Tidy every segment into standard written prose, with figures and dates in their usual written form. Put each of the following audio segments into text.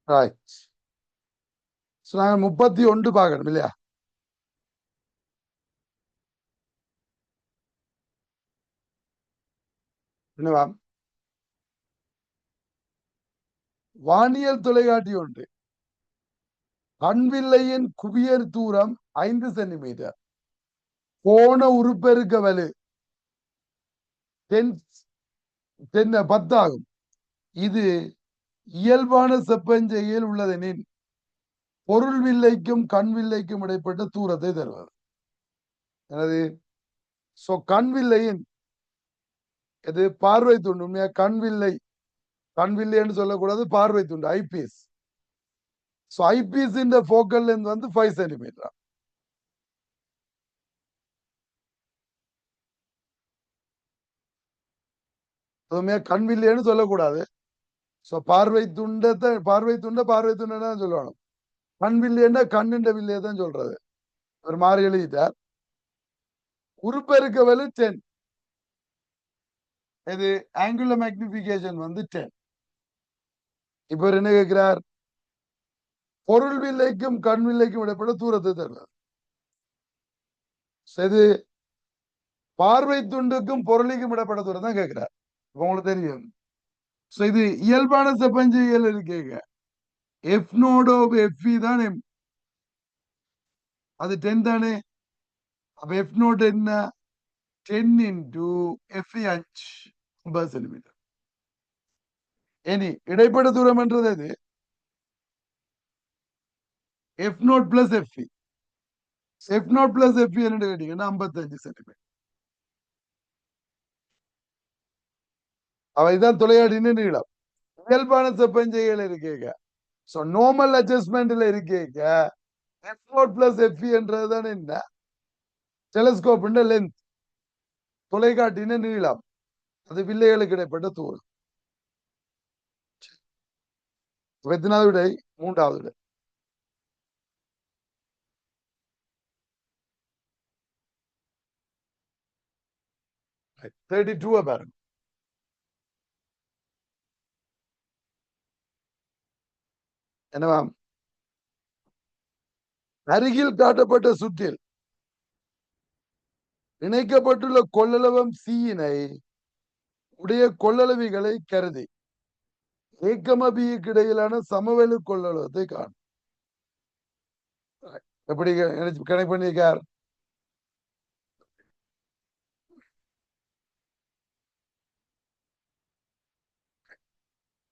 Right. நாங்க 31 பார்க்கணும் இல்லையா? என்னவா? வானியல் தொலைக்காட்டி ஒன்று கண்வில்லையின் குவியர் தூரம் 5 சென்டிமீட்டர். கோண உருப்பெருக்க வலு 10 ஆகும். இது இயல்பான செப்பஞ்செய்யில் உள்ளதெனின் பொருள் வில்லைக்கும் கண் வில்லைக்கும் இடைப்பட்ட தூரத்தை தருவது. எனது கண் வில்லையின் இது பார்வை துண்டு. உண்மையா கண் வில்லை, கண் வில்லைன்னு சொல்லக்கூடாது, பார்வை துண்டு ஐபிஎஸ். ஐபிஎஸ் போக்கல் லென்த் வந்து 5 சென்டிமீட்டர். உண்மையா கண் வில்லைன்னு சொல்லக்கூடாது. பார்வை துண்டத்தை பார்வை துண்டை சொல்லணும். கண் வில்லைன்னா கண்ணுண்ட வில்லையை தான் சொல்றது. ஒரு மாறி எழுதிட்டார். உருப்பெருக்க வலு 10. இது ஆங்குலர் மேக்னிபிகேஷன் வந்து 10. இப்ப என்ன கேட்கிறார்? பொருள் வில்லைக்கும் கண் வில்லைக்கும் இடைப்பட்ட தூரத்தை தருவது. இது பார்வை துண்டுக்கும் பொருளுக்கும் இடைப்பட்ட தூரம் தான் கேட்கிறார். உங்களுக்கு தெரியும். இது இயல்பான செப்பஞ்செய்யல் இருக்கேங்க. எஃப் நோட் ஆஃப் எஃப்இ தான் எம். அது 10 தானே. அப்ப எஃப் நோட் என்ன? 10 இன்டூ எஃப்இ 50 சென்டிமீட்டர். இனி இடைப்பட்ட தூரம் என்றது எது? F naught plus FE. F naught plus FE என்ன கேட்டீங்கன்னா 55 சென்டிமீட்டர். அவ இதுதான் தொலையாடின்னு நீளம். இயல்பான செப்பஞ்செய்யல் இருக்கேங்க. நார்மல் அட்ஜஸ்ட்மெண்ட்ல இருக்கேங்க. எஃப் நோட் பிளஸ் எஃப்இ என்றதுதான் என்ன? டெலஸ்கோப் லென்த், தொலைக்காட்டின நீளம். அது வில்லைகளுக்கு இடைப்பட்ட தூரம். எத்தனாவது விடை? 3வது விடை. Right. 32 பாருங்க. என்னவா? அருகில் காட்டப்பட்ட சுற்றில் இணைக்கப்பட்டுள்ள கொள்ளளவம் சியினை உடைய கொள்ளளவிகளை கருதி ஏக்கமபிக்கு இடையிலான சமவெளி கொள்ளளவத்தை காணும். எப்படி கனெக்ட் பண்ணிருக்கார்?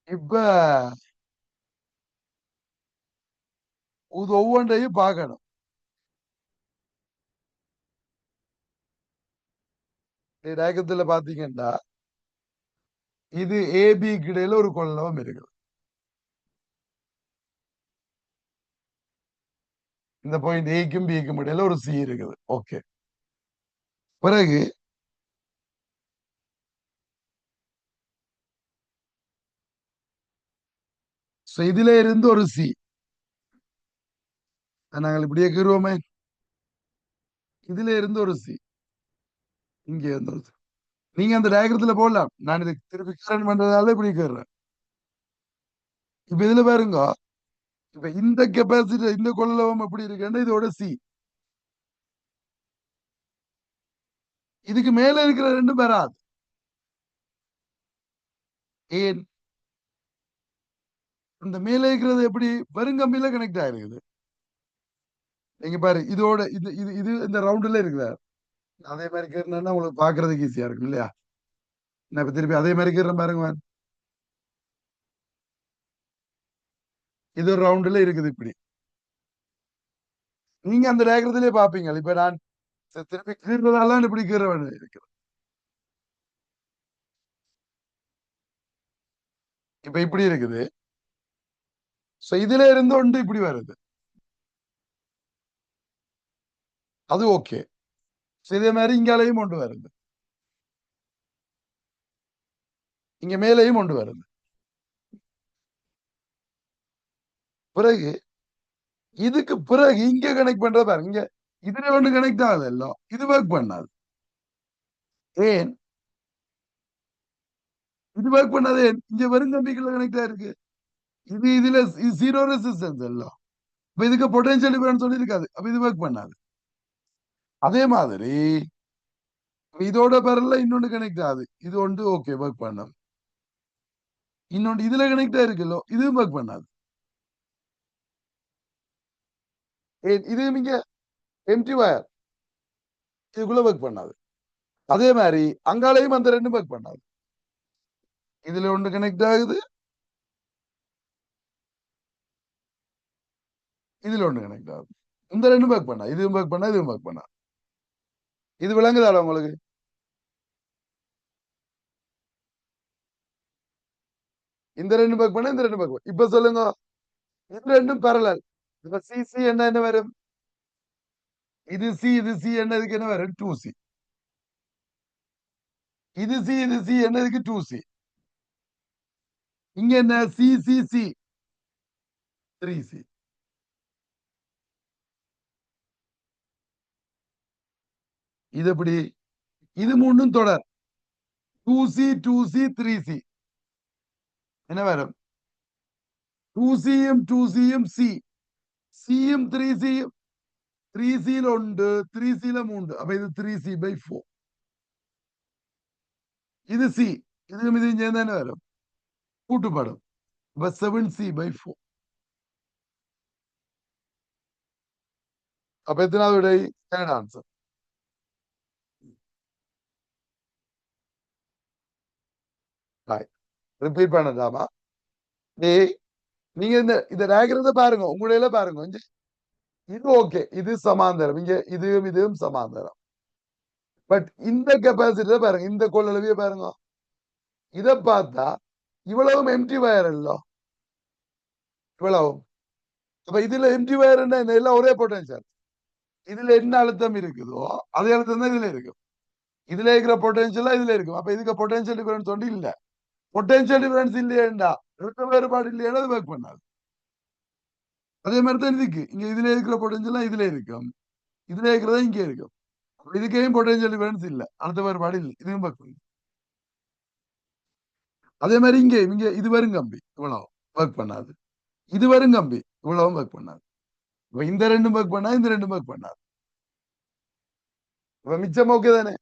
இப்ப ஒவ்வொன்றையும் பார்க்கணும். ரேகத்துல பாத்தீங்கன்னா இது ஏபிக்கு இடையில ஒரு கொள்ளளவம் இருக்குது. இந்த பாயிண்ட் ஏக்கும் பிக்கும் இடையில ஒரு சி இருக்குது. ஓகே. பிறகு இதுல இருந்து ஒரு சி நாங்கள் இப்படியே கீறுவோமே. இதுல இருந்து ஒரு சி, இங்க இருந்து ஒரு சி. நீங்க அந்த டயக்ரத்துல போடலாம். நான் இதை திருப்பி கரண்ட் பண்றதால இப்படி கேடுறேன். இப்ப இதுல பாருங்க. இப்ப இந்த கெப்பாசிட்டி, இந்த கொள்ளளவம் எப்படி இருக்குன்னா இதோட சி. இதுக்கு மேல இருக்கிற ரெண்டும் வராது. ஏன்? இந்த மேல இருக்கிறது எப்படி வெறுங்கம்பியில கனெக்ட் ஆயிருக்குது. நீங்க பாரு, இதோட இது இது இது இந்த ரவுண்டுல இருக்குதா? அதே மாதிரி கேட்டா உங்களுக்கு பாக்குறதுக்கு ஈஸியா இருக்கும் இல்லையா? நான் இப்ப திருப்பி அதே மாதிரி கேட்றேன் பாருங்க. இது ஒரு ரவுண்டுல இருக்குது இப்படி. நீங்க அந்த டயக்ரத்திலே பாப்பீங்க. இப்ப நான் திருப்பி கீறதால இப்படி கீற வேண்டியது இருக்குது. இப்ப இப்படி இருக்குது. இதுல இருந்து ஒன்று இப்படி வருது. அது ஓகே. இதே மாதிரி இங்காலையும் கொண்டு வருது. இங்க மேலையும் கொண்டு வருது. பிறகு இதுக்கு பிறகு இங்க கனெக்ட் பண்ற பாருங்க. இங்க இதுல ஒன்று கனெக்ட் ஆகுது. எல்லாம் இது ஒர்க் பண்ணாது. ஏன் இது ஒர்க் பண்ணாது? இங்க வெறும் கம்பிக்குள்ள கனெக்ட் ஆயிருக்கு. இதுல ஜீரோ ரெசிஸ்டன்ஸ் எல்லாம். அப்ப இதுக்கு பொட்டன்ஷியல் டிஃபரன்ஸ் சொல்லி இருக்காது. அப்ப இது ஒர்க் பண்ணாது. அதே மாதிரி இதோட பேரல்ல இன்னொன்னு கனெக்ட் ஆகுது. இது ஒன்று ஓகே ஒர்க் பண்ணும். இன்னொன்று இதுல கனெக்ட் ஆயிருக்கலோ இதுவும் ஒர்க் பண்ணாது. இது நீங்க எம்டி வயர் இதுக்குள்ள ஒர்க் பண்ணாது. அதே மாதிரி அங்காலையும் அந்த ரெண்டும் ஒர்க் பண்ணாது. இதுல ஒன்று கனெக்ட் ஆகுது, இதுல ஒன்று கனெக்ட் ஆகுது. இந்த ரெண்டும் ஒர்க் பண்ணா, இதுவும் ஒர்க் பண்ணா, இதுவும் ஒர்க் பண்ணா. இது விளங்குதாடா உங்களுக்கு? இந்த ரெண்டும் ஒர்க் பண்ணா, இந்த ரெண்டும் ஒர்க் பண்ணா. இப்ப சொல்லுங்க, இது ரெண்டும் பேரலல். இப்ப சிசி என்ன என்ன வரும்? இது சி இது சி என்னதுக்கு என்ன வரும்? 2C. இது சி இது சி என்னதுக்கு 2C. இங்க என்ன சி சி சி 3C. இது எப்படி? இது மூணும் தொடர். 2C 2C 3C என்ன வரும்? 2Cயும் 2Cயும் சி, சியும் 3Cயும் 3Cல உண்டு, 3Cல மூண்டு. அப்ப இது 3C/4. இது சி, இதுவும் இதுவும் சேர்ந்து തന്നെ வரும், கூட்டுப்படும். அப்ப 7C/4. அப்ப எத்தனாவது விடை? Third answer. ரிப்பீட் பண்ணதாமா? டேய், நீங்க இந்த டயக்ரத்தை பாருங்க, உங்களுடைய பாருங்க. இது ஓகே, இது சமாந்தரம். இங்க இதுவும் இதுவும் சமாந்தரம். பட் இந்த கெப்பாசிட்டியை பாருங்க, இந்த கொள்ளளவிய பாருங்க. இதை பார்த்தா இவ்வளவும் எம்டி வயர் இல்ல, இவ்வளவும். அப்ப இதுல எம்டி வயர் என்ன, எல்லாம் ஒரே பொட்டன்ஷியல். இதுல என்ன அழுத்தம் இருக்குதோ அதே அழுத்தம் தான் இதுல இருக்கும். இதுல இருக்கிற பொட்டன்ஷியல் இதுல இருக்கும். அப்ப இதுக்கு பொட்டன்ஷியல் டிஃபரன்ஸ் ஒன்று இல்ல. பொட்டன்ஷியல் டிஃபரன்ஸ் இல்லையா, அழுத்த வேறுபாடு இல்லையா, அது ஒர்க் பண்ணாது. அதே மாதிரி தான் இதுக்கு, இங்க இதுல இருக்கிற பொட்டன்ஷியல் இதுல இருக்கும், இதுல இருக்கிறதா இங்க இருக்கும். இதுக்கையும் பொட்டன்ஷியல் டிஃபரன்ஸ் இல்ல, அழுத்த வேறுபாடு இல்லை, இதுவும் ஒர்க் பண்ணும். அதே மாதிரி இங்க இங்க இது வரும் கம்பி, இவ்வளவு ஒர்க் பண்ணாது. இது வரும் கம்பி, இவ்வளவும் ஒர்க் பண்ணாது. இப்ப இந்த ரெண்டும் ஒர்க் பண்ணா, இந்த ரெண்டும் ஒர்க் பண்ணாது. இப்ப மிச்சம் ஓகே தானே?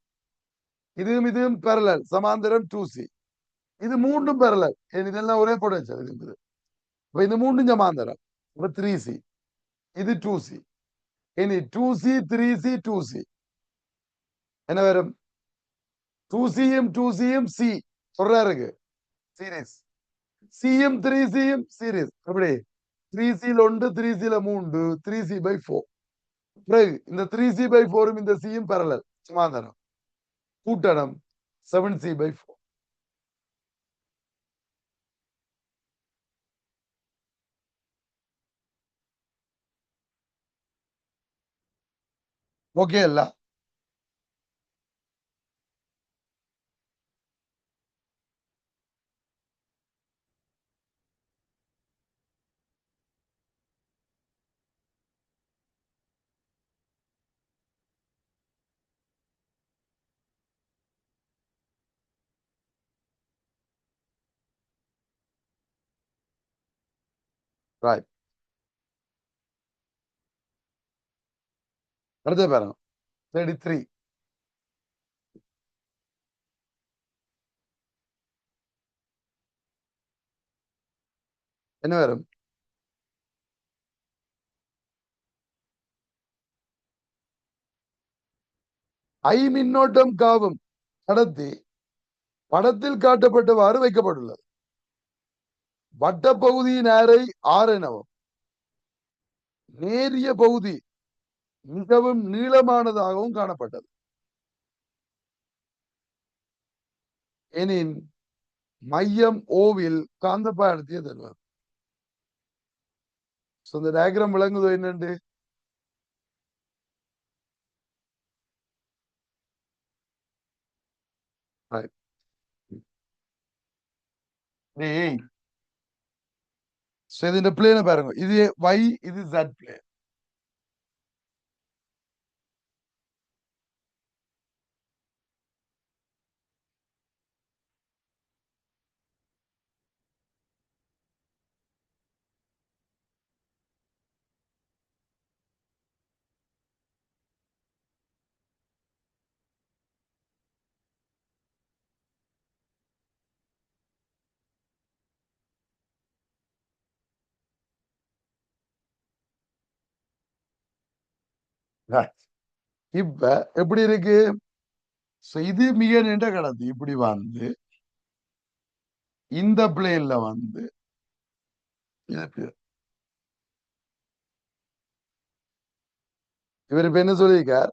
இதுவும் இதுவும் பேரலல், சமாந்தரம் 2C. இது மூன்றும் பேரலல், இதெல்லாம் ஒரே பொட்டன்ஷியல் இருக்குது. இப்ப இது மூன்றும் சமாந்தரம். இப்ப 3C, இது 2C. இனி 2C 3C 2C என்ன வரும்? 2Cயும் 2Cயும் சி சொல்றா இருக்கு, சீரீஸ். சியும் 3Cயும் சீரீஸ். எப்படி? 3Cல ஒன்று, 3Cல மூன்று, 3C/4. பிறகு இந்த 3C/4 இந்த சியும் பேரலல், சமாந்தரம், கூட்டடம் 7C/4. ஓகே இல்ல? ரைட். அடுத்த பாருங்க, 33. என்ன வரும்? ஐ மின்னோட்டம் காவும் கடத்தி படத்தில் காட்டப்பட்டவாறு வைக்கப்பட்டுள்ளது. வட்ட பகுதியின் ஆரை ஆர் எனவும், நேரிய பகுதி மிகவும் நீளமானதாகவும் காணப்பட்டது. எனின் மையம் ஓவில் காந்தப்பாடத்திய தருவார். இந்த டயக்ராம் விளங்குதோ என்னண்டு? ഇതിന്റെ பிளேனை பாருங்க, இது y, இது z பிளேன். இப்ப எப்படி இருக்கு? இது மிக நீண்ட கடத்தி இப்படி வந்து இந்த பிளேன்ல வந்து இவர் இப்ப என்ன சொல்லியிருக்கார்?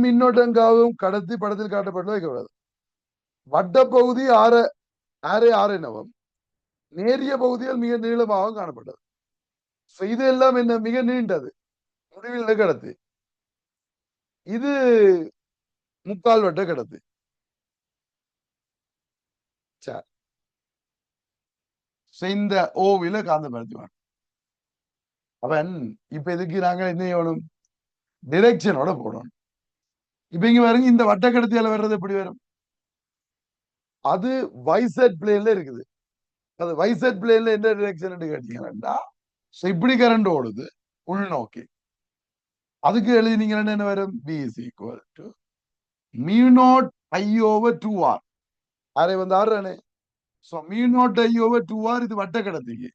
மின்னோட்டங்காவும் கடத்தி படத்தில் காட்டப்பட்டு வைக்கப்படாது. வட்டப்பகுதி ஆறு நவம் நேரிய பகுதியில் மிக நீளமாக காணப்பட்டது. இதெல்லாம் என்ன மிக நீண்டது முடிவில் கடத்தி. இது முக்கால் வட்ட கடத்தி. இந்த ஓவில காந்தப்படுத்துவான் அவன். இப்ப எதுக்கு நாங்க என்ன செய்யணும்? டிரெக்ஷனோட போடணும். இப்ப இங்க பாருங்க, இந்த வட்டக்கடத்தியால வர்றது எப்படி வரும்? அது வைசெட் பிளேன்ல இருக்குது. அது வைசெட் பிளேன்ல என்ன டிரெக்ஷன் கேட்டீங்கன்னா இப்படி கரண்ட் ஓடுது உள்நோக்கி. அதுக்கு எழுதினீங்கன்னா என்ன வரும்? B is equal to mu naught I over 2R. அரை வந்து ஆறுறானே. So mu naught I over 2R இது வட்ட கடத்திக்கு.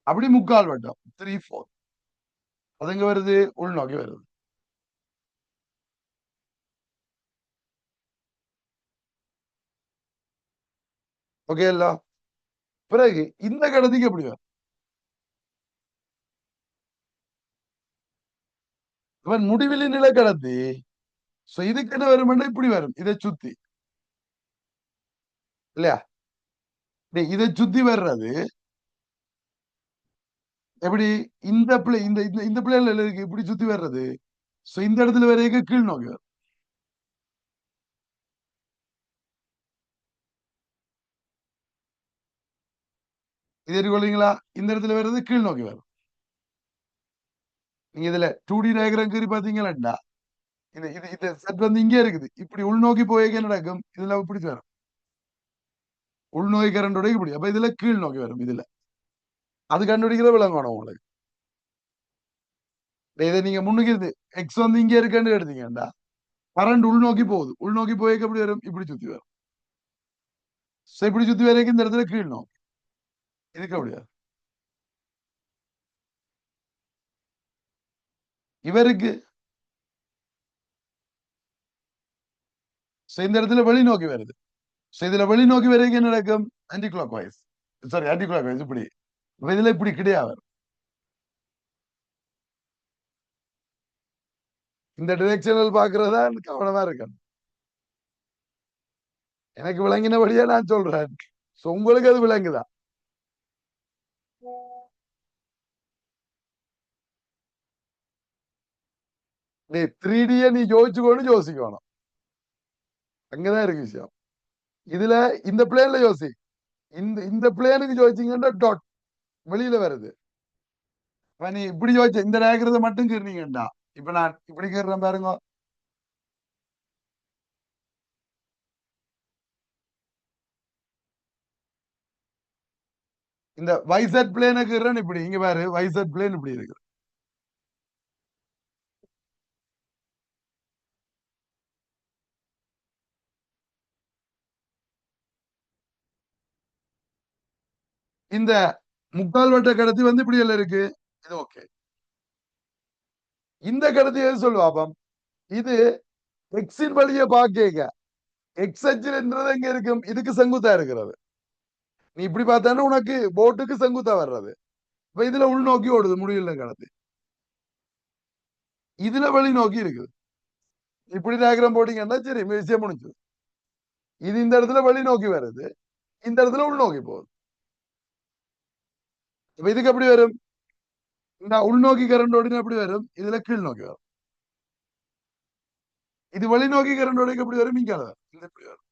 அப்படி முக்கால் வட்டம் 3/4. அது எங்க வருது? உள்நோக்கி வருது. ஓகே இல்ல? பிறகு இந்த கடத்திக்கு எப்படி வரும்? இவன் முடிவிலி நிலை கடத்தி. இதுக்கு என்ன வரும்? இப்படி வரும், இதை சுத்தி இல்லையா? இதை சுத்தி வர்றது எப்படி? இந்த பிளே இந்த இந்த பிளேன்ல இருக்கு இப்படி சுத்தி வர்றது. இந்த இடத்துல வரைக்கும் கீழ் நோக்கி வரும். இது எடுக்கொள்ளீங்களா? இந்த இடத்துல வர்றது கீழ் நோக்கி வரும். நீங்க இதுல 2D டயக்ராம் கீறி பாத்தீங்களா? இது இது இது செட் வந்து இங்கே இருக்குது. இப்படி உள்நோக்கி போய் நடக்கும். இதுல இப்படி வரும். உள்நோக்கி கரண்டோட இப்படி. அப்ப இதுல கீழ் நோக்கி வரும். இதுல அது கண்டுபிடிக்கிற விளங்கணும் உங்களுக்கு. இதை நீங்க முன்னுக்கு இருந்து எக்ஸ் வந்து இங்க இருக்குன்னு எடுத்தீங்கடா, கரண்ட் உள்நோக்கி போகுது. உள்நோக்கி போய் எப்படி வரும்? இப்படி சுத்தி வரும். இப்படி சுத்தி வரைக்கும் இந்த இடத்துல கீழ் நோக்கி. இதுக்கு அப்படியா? இவருக்கு இந்த இடத்துல வெளிநோக்கி வருது. இதுல வெளிநோக்கி வரைக்கும் என்ன நடக்கும்? Anticlockwise. Sorry, anticlockwise இப்படி. இதுல இப்படி கிடையாது. இந்த டிரெக்ஷனல் பாக்குறதா கவனமா இருக்கணும். எனக்கு விளங்கினபடியா நான் சொல்றேன். உங்களுக்கு அது விளங்குதா? நீ 3D நீ யோசிக்கணும். அங்கதான் இருக்கு விஷயம். இதுல இந்த பிளேன்ல யோசி. இந்த பிளேனுக்கு யோசிச்சீங்கன்னா டாட் வெளியில வருது. நீ இப்படி யோசிச்ச இந்த ரேகிறத மட்டும் கீறினீங்கடா. இப்ப நான் இப்படி கீறேன் பாருங்க. இந்த வைசெட் பிளேனை கீறேன் இப்படி. இங்க பாரு, வைசெட் பிளேன் இப்படி இருக்கு. இந்த முக்கால் வட்ட கடத்தி வந்து இப்படி எல்லாம் இருக்கு. இது ஓகே. இந்த கடத்தி எது சொல்லுவாப்பம்? இது எக்ஸின் வழிய பாக்க எக்ஸ் அச்சுன்றது எங்க இருக்கும்? இதுக்கு செங்குத்தா இருக்கிறது. நீ இப்படி பார்த்தானே உனக்கு போட்டுக்கு செங்குத்தா வர்றது. இப்ப இதுல உள்நோக்கி ஓடுது முடியல கடத்தி. இதுல வெளிநோக்கி இருக்குது. இப்படி டயக்ராம் போட்டீங்கன்னா சரி, விஷயம் முடிஞ்சது. இது இந்த இடத்துல வெளிநோக்கி வருது, இந்த இடத்துல உள்நோக்கி போகுது. இப்ப இதுக்கு எப்படி வரும்? இந்த உள்நோக்கி கரண்ட் ஓடினா எப்படி வரும்? இதுல கீழ் நோக்கி வரும். இது வெளிநோக்கி கரண்ட் ஓடிக்கு எப்படி வரும்? இங்க வரும். இது எப்படி வரும்?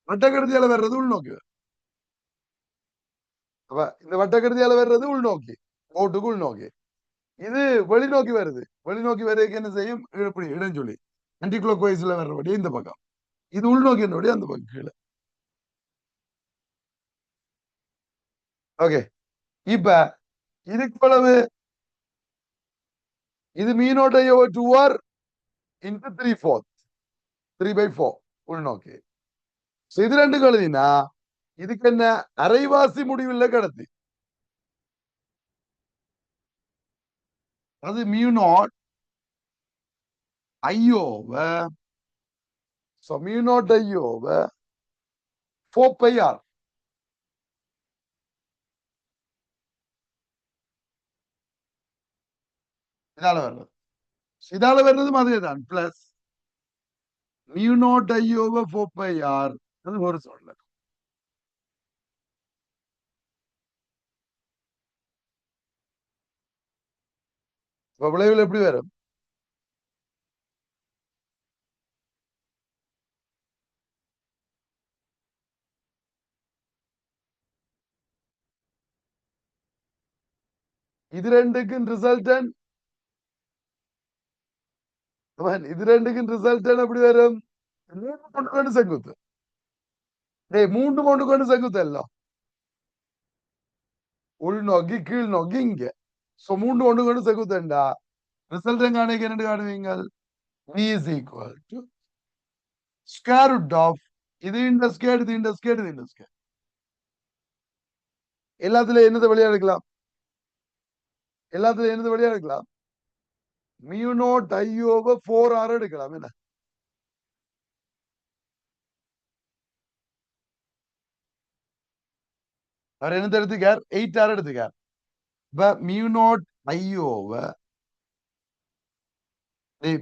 வட்டக்கடத்தியால வர்றது உள்நோக்கி வரும். அப்ப இந்த வட்டக்கடத்தியால வர்றது உள்நோக்கி, போட்டுக்கு உள்நோக்கி. இது வெளிநோக்கி வருது. வெளிநோக்கி வரைக்கும் என்ன செய்யும்? இப்படி இடஞ்சொல்லி ஆன்டி கிளாக் வைஸ்ல வர்றபடி இந்த பக்கம். இது உள்நோக்கி அந்த பக்கம் கீழே. ஓகே. இப்ப இதுக்கு பிறகு இது மீனோட 2R into 3/4 3/4 உள்நோக்கி. இது ரெண்டு கழுதினா இதுக்கு என்ன? அரைவாசி முடிவில் கடத்தி. அது mu naught I over, so mu naught I over 4 by R. இதால வர்றது, இதால வர்றதும் அதேதான், plus mu naught I over 4 by R. அது ஒரு சொல்ல. இப்ப விளைவுல எப்படி வரும்? இது ரெண்டுக்கும் ரிசல்டன், இது ரெண்டுக்கும் ரிசல்டன் எப்படி வரும்? மூன்று கொண்டு கொண்டு செங்குத்து. டேய், மூன்று கொண்டு கொண்டு செங்குத்து எல்லாம் உள்நோக்கி கீழ் நோக்கி இங்க. சோ மூன்று கொண்டு கொண்டு செங்குத்துண்டா ரிசல்ட் காணிக்க என்ன காணுவீங்க? v is equal to square root of இது இந்த ஸ்கேர், இது இந்த ஸ்கேர், இது இந்த ஸ்கேர். எல்லாத்துல என்னது வெளியா எடுக்கலாம்? எல்லாத்துல என்னது வெளியா எடுக்கலாம்? Mu naught I over 4 R எடுக்கலாம். என்ன அவர் என்ன எடுத்துக்கார்? 8 ஆர் எடுத்துக்கார். இப்ப mu naught I over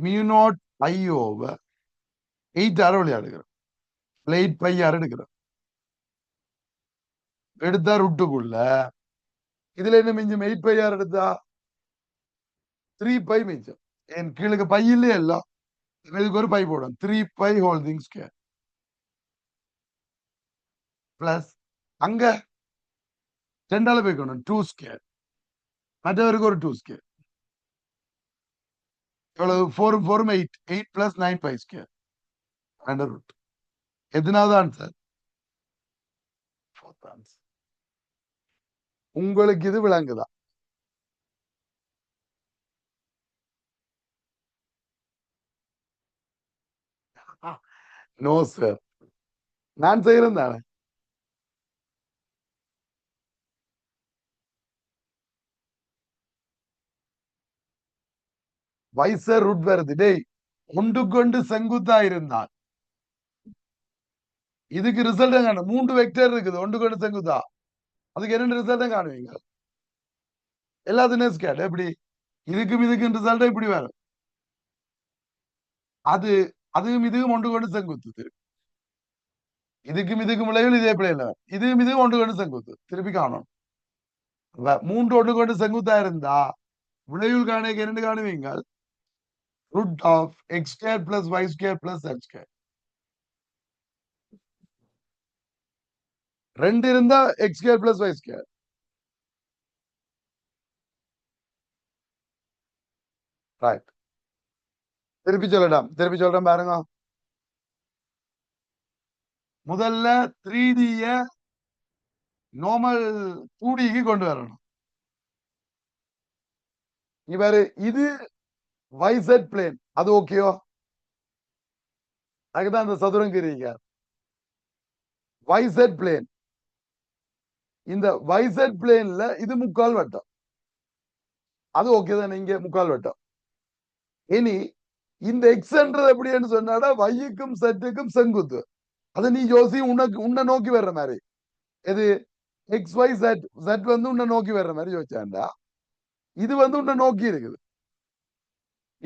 mu naught I over 8 R வெளியா எடுக்கிறோம். 8 பை ஆர் எடுக்கிறோம். எடுத்தா ருட்டுக்குள்ள இதுல என்ன மிஞ்சும்? 8 பை ஆர் எடுத்தா 3 பை மிஞ்சும். என் கீழுக்கு பை இல்லையே எல்லாம், இதுக்கு ஒரு பை போடும். 3 pi whole thing square plus அங்க 2ஆல போய்க்கணும் 2 ஸ்கொயர், மற்றவருக்கு ஒரு 2 ஸ்கொயர். எவ்வளவு? 4 4 8, 8 plus 9 pi square under root. எத்தனாவது ஆன்சர்? Fourth answer. உங்களுக்கு இது விளங்குதா? நோ சார், நான் செய்யறேன் தானே. வைசர் ரூட் வருது. டேய், ஒன்று கொண்டு செங்குத்தா இருந்தால் இதுக்கு ரிசல்ட் காணும். 3 வெக்டர் இருக்குது ஒன்று கொண்டு செங்குத்தா, அதுக்கு என்ன ரிசல்ட் காணுவீங்க? எல்லாத்துக்கும் ஸ்கேட். எப்படி இதுக்கும் இதுக்கும் ரிசல்ட் இப்படி வரும். அது அதுவும் இதுவும் ஒன்று கொண்டு செங்குத்து. இதுக்கும் இதுக்கும் விளைவில் இதே பிள்ளை இல்லை. இதுவும் இதுவும் ஒன்று கொண்டு செங்குத்து திருப்பி காணும். 3 ஒன்று கொண்டு செங்குத்தா இருந்தா விளைவில் காணிக்க என்ன காணுவீங்க? Root of x square plus y square plus h square. 2 இருந்தா x square plus y square. Right. திருப்பி சொல்றேன் பாருங்க. முதல்ல 3D நார்மல் 2Dக்கு கொண்டு வரணும். இவரு இது YZ பிளேன், அது ஓகேயோ? அதுக்குதான் அந்த சதுரம் கீறீங்க. YZ பிளேன், இந்த YZ பிளேன்ல இது முக்கால் வட்டம், அது ஓகே தான். இங்க முக்கால் வட்டம். இனி இந்த எக்ஸ்ன்றது எப்படின்னு சொன்னாடா வைக்கும் செட்டுக்கும் செங்குத்து. அது நீ யோசி, உன்னை நோக்கி வர்ற மாதிரி. எது? எக்ஸ் ஒய் செட், செட் வந்து உன்னை நோக்கி வர்ற மாதிரி யோசிச்சாண்டா இது வந்து உன்னை நோக்கி இருக்குது.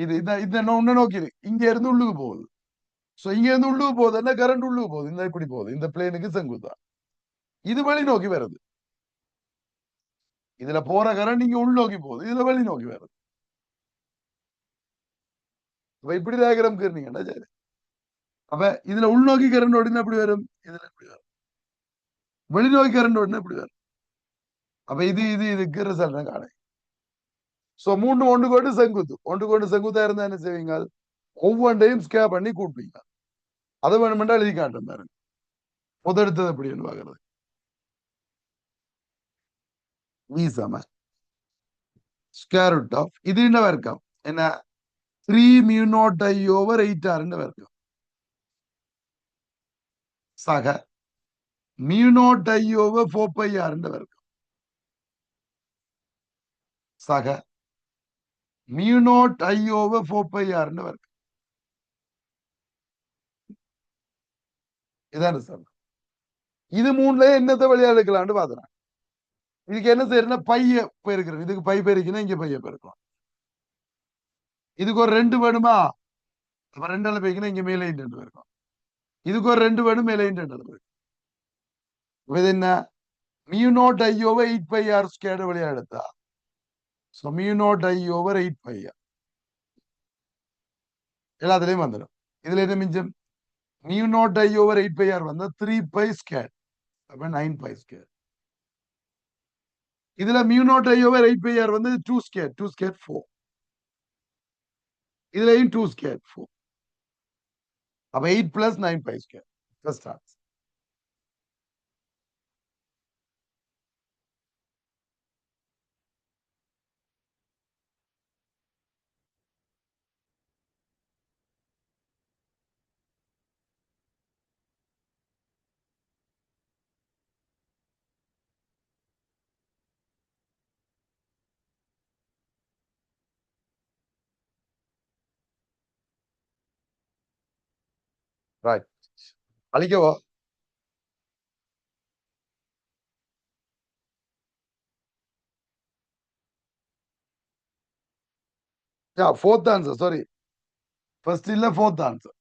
இது உன்னை நோக்கி இருக்கு. இங்க இருந்து உள்ளுக்கு போகுது. சோ இங்க இருந்து உள்ளுக்கு போகுதுன்னா கரண்ட் உள்ளுக்கு போகுது. இந்த இப்படி போகுது, இந்த பிளேனுக்கு செங்குத்தா. இது வழி நோக்கி வருது. இதுல போற கரண்ட் இங்க உள்நோக்கி போகுது, இதுல வழி நோக்கி வருது. அப்ப இப்படி டயக்ராம் கீர்னீங்கன்னா சரி. அப்ப இதுல உள்நோக்கி கரண்ட் ஓடினா எப்படி வரும்? இதுல எப்படி வரும்? வெளிநோக்கி கரண்ட் ஓடினா எப்படி வரும்? அப்ப இதுக்கு ரிசல்ட் காண. சோ 3 ஒன்று கொண்டு செங்குத்து, ஒன்று கொண்டு செங்குத்தா இருந்தா என்ன செய்வீங்க? ஒவ்வொன்றையும் ஸ்கேர் பண்ணி கூட்டுவீங்க. அதை வேணுமென்றா எழுதி காட்டுறேன் பாருங்க. முதெடுத்தது எப்படின்னு பாக்குறது. V சம ஸ்கொயர் ரூட் ஆஃப் இது என்ன வர்க்கம்? என்ன? 3 mu naught I over 8R வர்க்கம் சக mu naught I over 4 πR வர்க்கம் சக mu naught I over 4 π r வருது. இதான் ரிசல்ட். இது மூணுல என்னத்தை வழியா எடுக்கலாம்னு பாக்குறேன். இதுக்கு என்ன செய்யறேன்னா பைய பெருக்கிறேன். இதுக்கு பை பெருக்கினா இங்க பைய பெருக்கலாம். இதுக்கு ஒரு 2 வேணுமா? அப்ப 2ஆல பெருக்கினா இங்க மேலே 2 இருக்கும். இதுக்கு ஒரு 2 வேணும், மேலே 2 இருக்கும். இது என்ன? Mu naught I over 8 π r² வழியா எடுத்தா mu naught I over 8 π r எல்லாத்துலயும் வந்துடும். இதுல என்ன மிஞ்சம்? Mu naught I over 8 π r வந்தா 3 π². அப்ப 9 π². இதுல mu naught I over 8 π r வந்து 2². 2² 4. இதுலயும் 2² 4. அப்ப 8 + 9 π². First answer. ரைட். அழிக்கவா? Fourth answer. சாரி, ஃபர்ஸ்ட் இல்ல, ஃபோர்த் ஆன்சர்.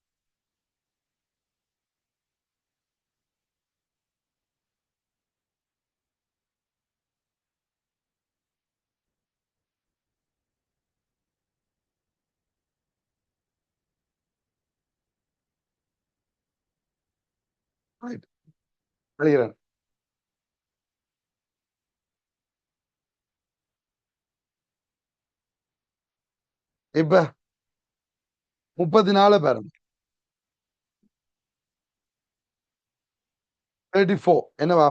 ரைட். அழிக்கிறேன். இப்ப 34 பாருங்க. 34 என்னவா?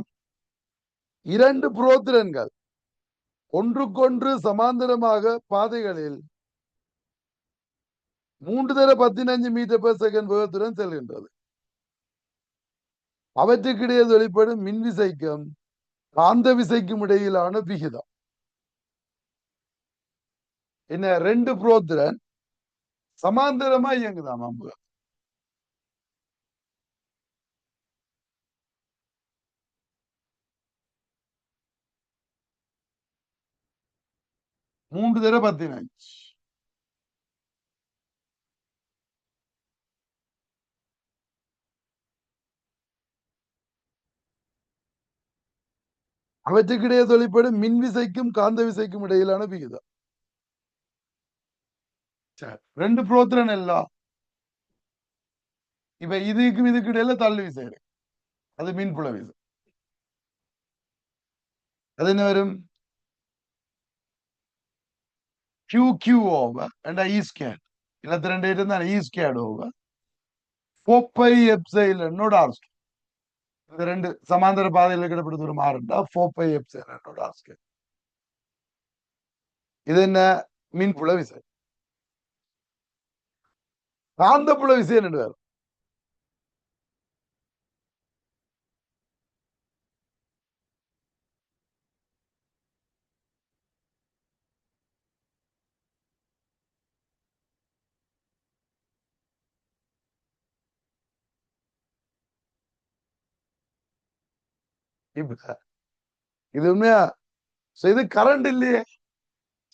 2 புரோத்திரன்கள் ஒன்றுக்கொன்று சமாந்தரமாக பாதைகளில் 3 தர 15 மீட்டர்/செகண்ட் வேகத்துடன் செல்கின்றது. அவற்றுக்கிடையே வெளிப்படும் மின் விசைக்கும் காந்த விசைக்கும் இடையிலான விகிதம் என்ன? 2 புரோத்திரன் சமாந்தரமா இயங்குதாம் அம்பு. 3 தர 15. அவற்றுக்கிடையே தொழிற்படும் மின் விசைக்கும் காந்த விசைக்கும் இடையிலான விகிதம். 2 புரோத்திரன் எல்லாம் இப்ப இதுக்கும் இதுக்கு இடையில தள்ளு விசை இருக்கு. அது மின்புல விசை. அது என்ன வரும்? QQ over E². இல்ல 2 இருந்தா E² ஓவர் 4πε0r². இந்த 2 சமாந்தர பாதையில் கிடப்படுது ஒரு மாறுண்டா 4πε0r². இது என்ன? மின்புல விசை. காந்தப்புல விசை என்ன வரும்? இப்ப இது உண்மையா? இது கரண்ட் இல்லையே.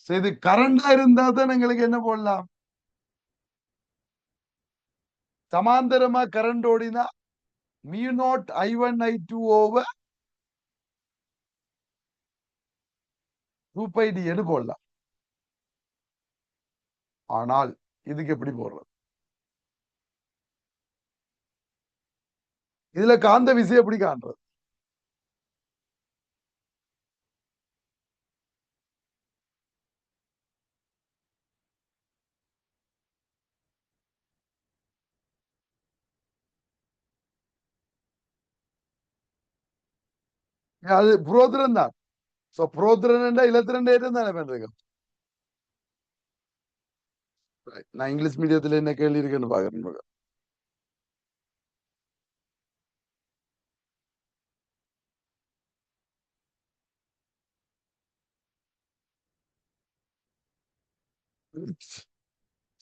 இது கரண்டா இருந்தா தான் எங்களுக்கு என்ன போடலாம்? சமாந்தரமா கரண்ட் ஓடினா mu not I1 I2 over 2πd போடலாம். ஆனால் இதுக்கு எப்படி போடுறது? இதுல காந்த விசை எப்படி காண்றது? அது புரோத்திரன் தான். புரோத்திரன் இலத்திரன் தானே பண்றீங்க. நான் இங்கிலீஷ் மீடியத்துல என்ன கேள்வி இருக்குன்னு பாக்குறேன்.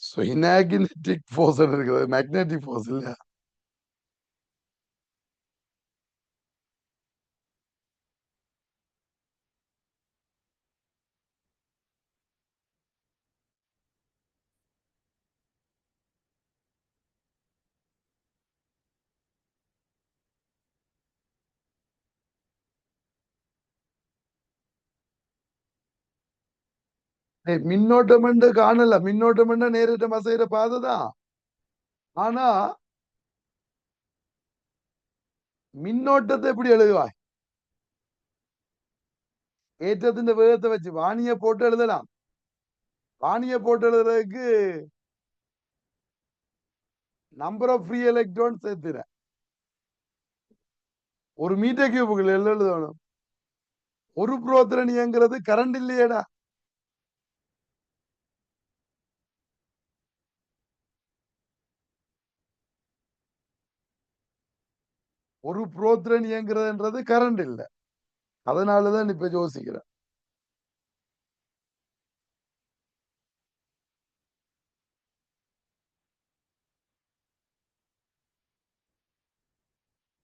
ஸ்வைனாகினெட்டிக் ஃபோர்ஸ் இருக்குது, மேக்னெட்டிக் ஃபோர்ஸ் இல்லையா? மின்னோட்டம் என்று காணல, மின்னோட்டம் என்ற நேரத்தை மசையிற பாதைதான். ஆனா மின்னோட்டத்தை எப்படி எழுதுவாய்? ஏற்றத்தின் வேகத்தை வச்சு வாணிய போட்டு எழுதலாம். வாணிய போட்டு எழுதுறதுக்கு நம்பர் ஆஃப் ஃப்ரீ எலக்ட்ரான் சேர்த்துற ஒரு மீட்டர் கியூபுக்கு எழுதணும். ஒரு புரோத்திரன் இயங்குறது கரண்ட் இல்லையேடா. ஒரு புரோத்திரன் இயங்குறதுன்றது கரண்ட் இல்லை. அதனாலதான் இப்ப யோசிக்கிறேன்.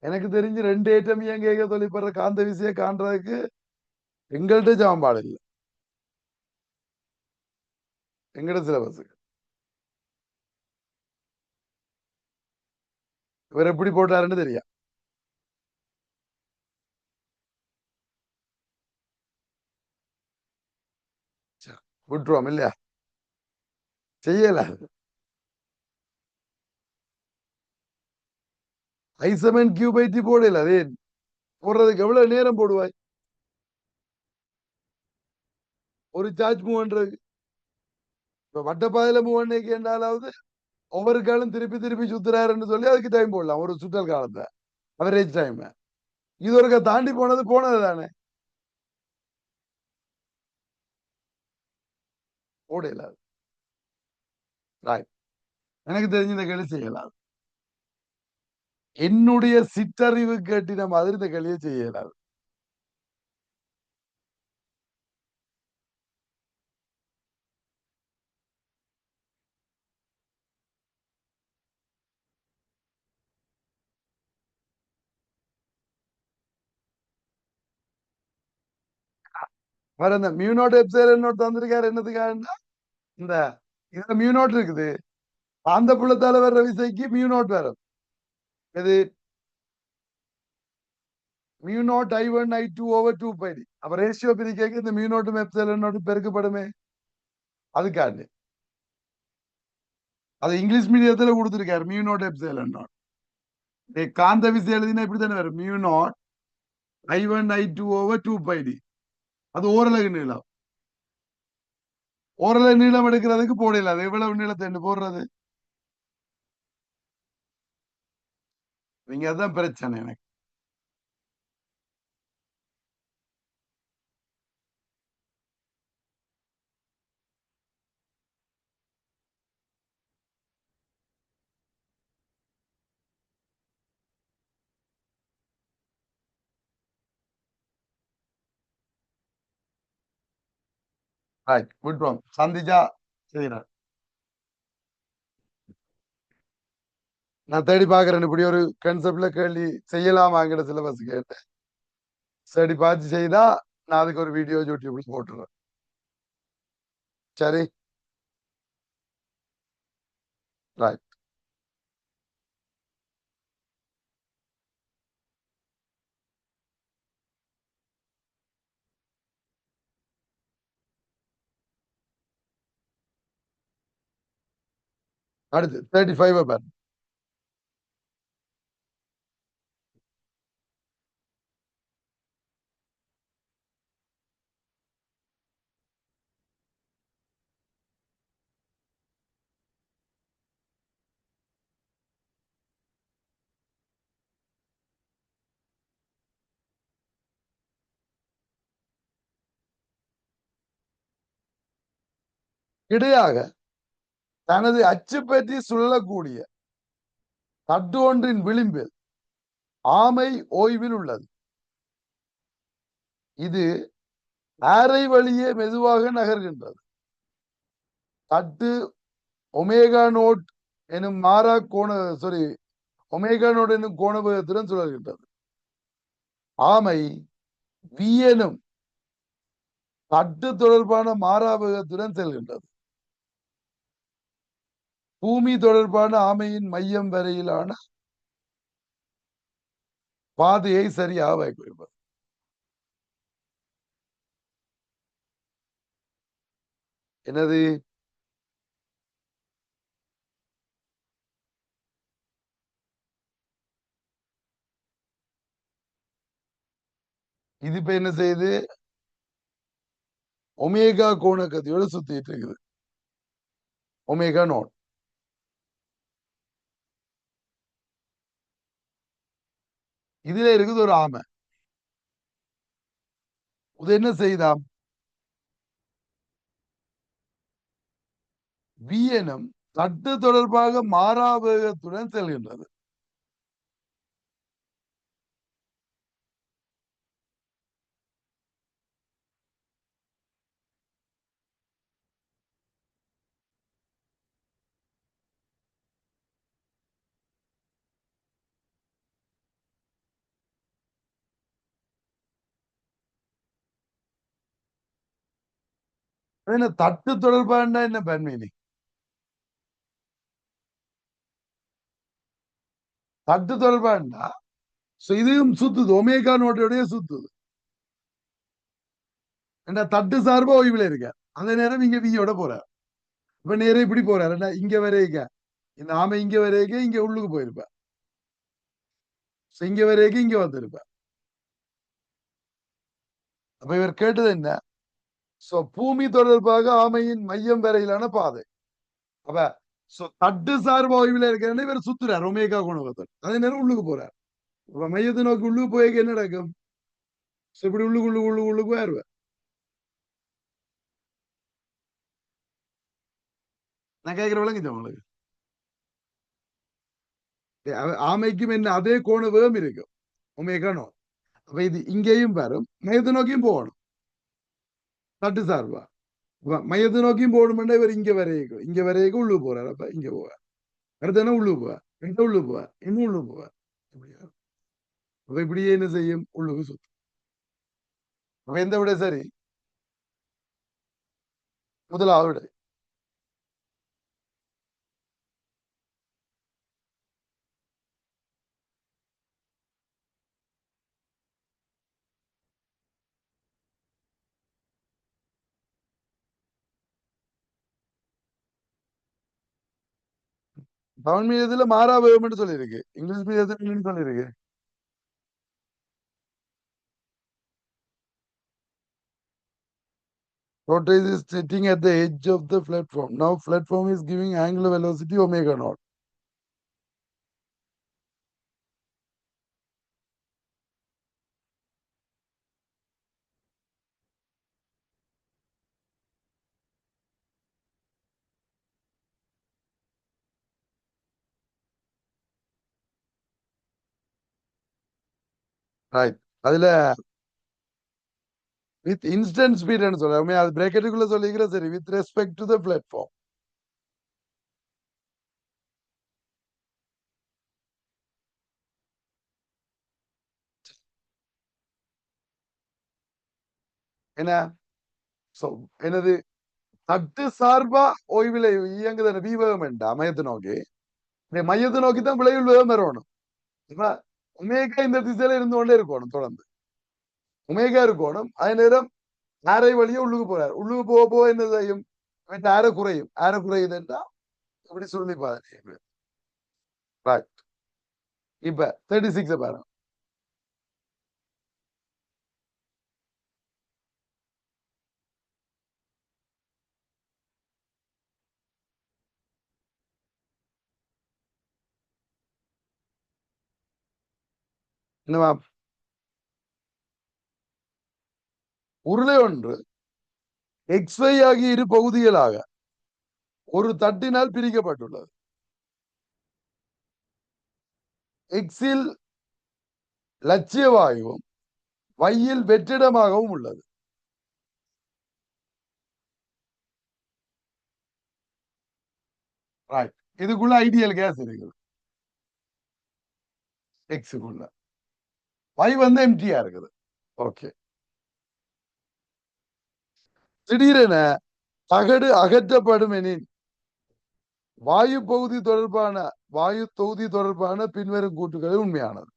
எனக்கு தெரிஞ்சு ரெண்டு ஏற்றம் இயங்க தொழிற்படுற காந்த விசையை காண்றதுக்கு எங்கள்கிட்ட ஜாம்பாடு இல்லை, எங்கட சிலபஸுக்கு. இவர் எப்படி போட்டாருன்னு தெரியும். விட்டுருவோம் இல்லையா? செய்யல. ஐசமன் கியூபைட்டி போடல. அதே போடுறதுக்கு எவ்வளவு நேரம் போடுவாய் ஒரு சார்ஜ் மூவ் பண்றதுக்கு? இப்ப வட்டப்பாதையில மூவ் பண்ணி என்றாலாவது ஒவ்வொரு காலம் திருப்பி திருப்பி சுத்துறாருன்னு சொல்லி அதுக்கு டைம் போடலாம், ஒரு சுற்றல் காலத்தை அவரேஜ் டைம். இது ஒரு தாண்டி போனது போனது தானே, போடல. எனக்கு தெரிஞ்ச இந்த கேள்வி செய்யலாம். என்னுடைய சிற்றறிவு கேட்டின மாதிரி இந்த கேள்வியை செய்யலாது. வேற இந்த மியூனோட் எப்சைலன் நோட் தந்திருக்காரு என்னதுக்காக? இந்த இதுல மியூனோட் இருக்குது, அந்த புள்ளத்தால வர்ற விசைக்கு மியூனோட் வரும். இது மியூனோட் I1 I2 over 2πD. அப்ப ரேஷியோ பிரிக்க இந்த மியூனோட்டும் எப்சைலன் நோட்டும் பெருக்கப்படுமே, அதுக்காண்டி. அது இங்கிலீஷ் மீடியத்துல கொடுத்திருக்காரு மியூனோட் எப்சைலன் நோட். காந்த விசை எழுதினா இப்படித்தானே வரும், மியூனோட் I1 I2 over 2πD. அது ஓரலகு நீளம். ஓரலகு நீளம் எடுக்கிறதுக்கு போடல. அது எவ்வளவு நீளத்தை போடுறது? நீங்க அதான் பிரச்சனை எனக்கு. விட்டுருவோம், சந்திச்சா செய்யறேன். நான் தேடி பாக்குறேன், இப்படி ஒரு கன்செப்ட்ல கேள்வி செய்யலாமாங்கிற சிலபஸ் கேட்டேன். சரி பார்த்து செய்தா நான் அதுக்கு ஒரு வீடியோ யூடியூப்ல போட்டுருவேன். சரி, ரைட். அடுத்து 35 பாரு. இடையாக தனது அச்சு பற்றி சுழலக்கூடிய தட்டு ஒன்றின் விளிம்பில் ஆமை ஓய்வில் உள்ளது. இது அரை வழியே மெதுவாக நகர்கின்றது. தட்டு ஒமேகா நோட் எனும் மாறா கோண சாரி ஒமேகா நோட் எனும் கோண வேகத்துடன் சுழல்கின்றது. ஆமை வி எனும் தட்டு தொடர்பான மாறா வேகத்துடன் செல்கின்றது. பூமி தொடர்பான ஆமையின் மையம் வரையிலான பாதையை சரியாக குறிப்பது. என்னது? இது இப்ப என்ன செய்யுது? ஒமேகா கோண கதியோட சுத்திட்டு இருக்குது. Omega naught. இதுல இருக்குது ஒரு ஆமை. இது என்ன செய்தாம்? வி எனும் தட்டு தொடர்பாக மாறா வேகத்துடன் செல்கின்றது. என்ன தட்டு தொடர்பான என்ன பன்மீனி? தட்டு தொடர்பாண்டா இதுவும் சுத்துது. ஒமேகா நோட்டோடய சுத்துது. என்ன தட்டு சார்பா ஓய்வுல இருக்க. அந்த நேரம் இங்க வியோட போறார். இப்ப நேரம் இப்படி போறாரு. இங்க வரைக்க இந்த ஆமை இங்க வரைக்க இங்க உள்ளுக்கு போயிருப்ப. இங்க வரைக்கும் இங்க வந்திருப்ப. அப்ப இவர் கேட்டது என்ன? பூமி தொடர்பாக ஆமையின் மையம் வரையிலான பாதை. அப்ப தட்டு சார்பு ஓய்வுல இருக்கிறன்னு இவர் சுத்துறார் ஒமேகா குணகத்தில். அதே நேரம் உள்ளுக்கு போறார். அப்ப மையத்தை நோக்கி உள்ளுக்கு போய் என்ன நடக்கும்? இப்படி உள்ளுக்கு போயிருவேன். நான் கேட்கிற விளங்குச்சு உங்களுக்கு? ஆமைக்கும் என்ன அதே கோண வேகம் இருக்கும். Omega naught. அப்ப இது இங்கேயும் வரும், மையத்தை நோக்கியும் போகணும். தட்டு சார்பா மையத்தை நோக்கியும் போகணும்னா இவர் இங்க வரைக்கும் உள்ளுக்கு போறாரு. அப்ப இங்க போவார். அடுத்து என்ன உள்ளுக்கு போவார், ரெண்டு உள்ளுக்கு போவார், இன்னும் உள்ளுக்கு போவார். அப்ப இப்படியே என்ன செய்யும்? உள்ளுக்கு சுத்தும். அப்ப எந்த விட சரி? முதலாவது விடை. தமிழ் மீடியத்துல மாறா வேகம் சொல்லியிருக்கு. இங்கிலீஷ் மீடியத்துல சொல்லியிருக்கு. Tortoise is sitting at the edge of the platform. Now platform is giving angular velocity omega naught. Right. அதுல with instant speed ன்னு சொல்ல அது பிராக்கெட்டுக்குள்ள சொல்லிக்கிற சரி with respect to the platform. என்ன என்னது? தட்டு சார்பா ஓய்வில் இயங்குதல் வீவேகம் வேண்டாம் மையத்தை நோக்கி. மையத்தை நோக்கி தான் விளைவில் வேகம் வரணும். உமேகா இந்த திசையில இருந்து கொண்டே இருக்கணும் தொடர்ந்து. உமேகா இருக்கணும். அதே நேரம் ஆரை வழியே உள்ளுக்கு போறாரு. உள்ளுக்கு போக போக என்ன செய்யும்? ஆரை குறையும். ஆரை குறையுதுன்னா இப்படி சொல்லி பாருங்க. இப்ப 36 பாருங்க. என்னவா? உருளை ஒன்று XY ஆகிய இரு பகுதிகளாக ஒரு தட்டினால் பிரிக்கப்பட்டுள்ளது. எக்ஸில் லட்சிய வாயுவும் வையில் வெற்றிடமாகவும் உள்ளது. ரைட். இதுக்குள்ள ஐடியல் கேஸ் இருக்குது எக்ஸுக்குள்ள. Y வந்து எம்டியா இருக்குது. ஓகே. திடீரென தகடு அகற்றப்படும் எனின் வாயு பகுதி தொடர்பான வாயு தொகுதி தொடர்பான பின்வரும் கூற்றுகள் உண்மையானது.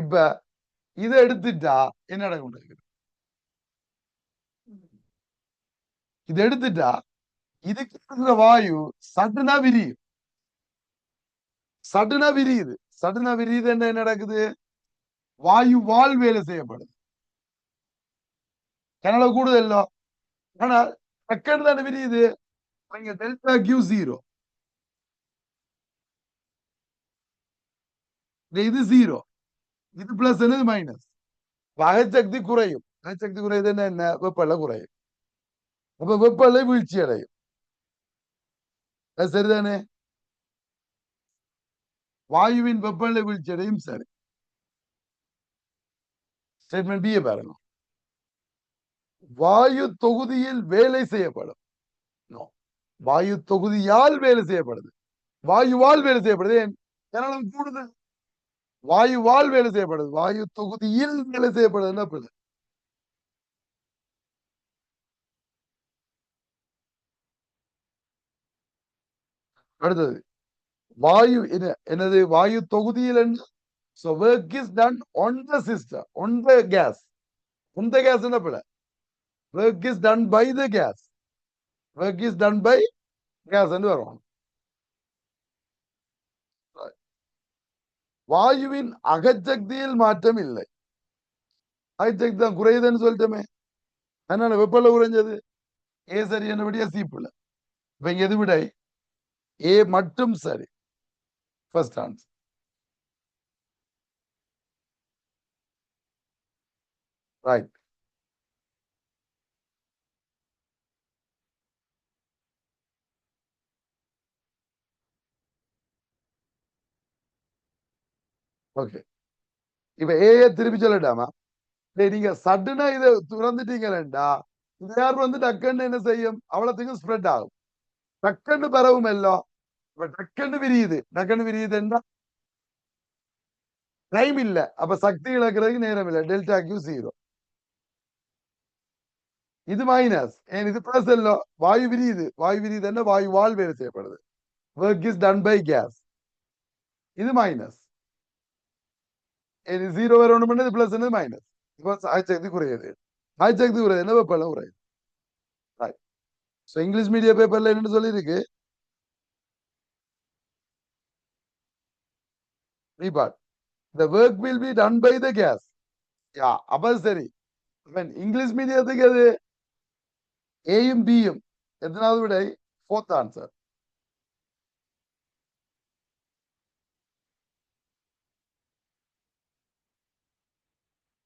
இப்ப இதை எடுத்துட்டா என்ன நடக்கும்? இதை எடுத்துட்டா இதுக்கு இருக்கிற வாயு சடுனா விரியும். சடுனா விரியுது. சடுனா விரியுது என்ன நடக்குது? வாயு வால் வேலை செய்யப்படுது. கனவு கூடுதல். ஆனா செகண்ட் தானே விரியுது. Delta Q 0. இது 0. இது பிளஸ் என்னது மைனஸ். அகச்சக்தி குறையும். அகச்சக்தி குறையுது என்ன? வெப்பநிலை குறையும். அப்ப வெப்பநிலை வீழ்ச்சி அடையும். அது சரிதானே? வாயுவின் வெப்பநிலை வீழ்ச்சி அடையும். சரி. ஸ்டேட்மெண்ட் பிஏ பாருங்க. வாயு தொகுதியில் வேலை செய்யப்படும். வாயு தொகுதியால் வேலை செய்யப்படுது. வாயுவால் வேலை செய்யப்படுது. ஏன் கூடுதல் வாயுவால் வேலை செய்யப்படுது. வாயு தொகுதியில் வேலை செய்யப்படுது. என்ன பிள்ளை? அடுத்தது வாயு என்னது? வாயு தொகுதியில் என்ன? So work is done on the system, on the gas. On the gas என்ன பிள்ளை? Work is done by the gas. Work is done by gas என்று வரும். வாயுவின் அகச்சக்தியில் மாற்றம் இல்லை. அகச்சக்தி தான் குறையுதுன்னு சொல்லிட்டோமே. அதனால வெப்பநிலை குறைஞ்சது. ஏ சரி என்னபடியா சீப்புல. இப்ப இங்க எது விடை? ஏ மட்டும் சரி. First answer. ரைட். ஓகே. இப்ப ஏ திருப்பி சொல்லட்டாமா? நீங்க சட்டுனா இதை துறந்துட்டீங்களா? இது யார் வந்து டக்குன்னு என்ன செய்யும்? அவ்வளவுக்கும் ஸ்ப்ரெட் ஆகும். டக்குன்னு பரவும் எல்லாம். இப்ப டக்குன்னு விரியுது. டக்குன்னு விரியுதுன்னா டைம் இல்ல. அப்ப சக்தி இழக்கிறதுக்கு நேரம் இல்ல. Delta Q 0. இது மைனஸ். ஏன் இது பிளஸ் இல்ல? வாயு விரியுது. வாயு விரியுது என்ன? வாயு வால் வேலை செய்யப்படுது. Work is done by gas. இது மைனஸ். இது 0 வரணும் பண்ணது பிளஸ் என்ன? மைனஸ். இப்போ ஆய்சக்தி குறையுது. ஆய்சக்தி குறையுது என்ன? வெப்பநிலை குறையுது. இங்கிலீஷ் மீடியம் பேப்பர்ல என்ன சொல்லி இருக்கு? The work will be done by the gas. யா அப்ப சரி. இங்கிலீஷ் மீடியத்துக்கு அது ஏயும் பியும் எத்தனாவது விடை? Fourth answer.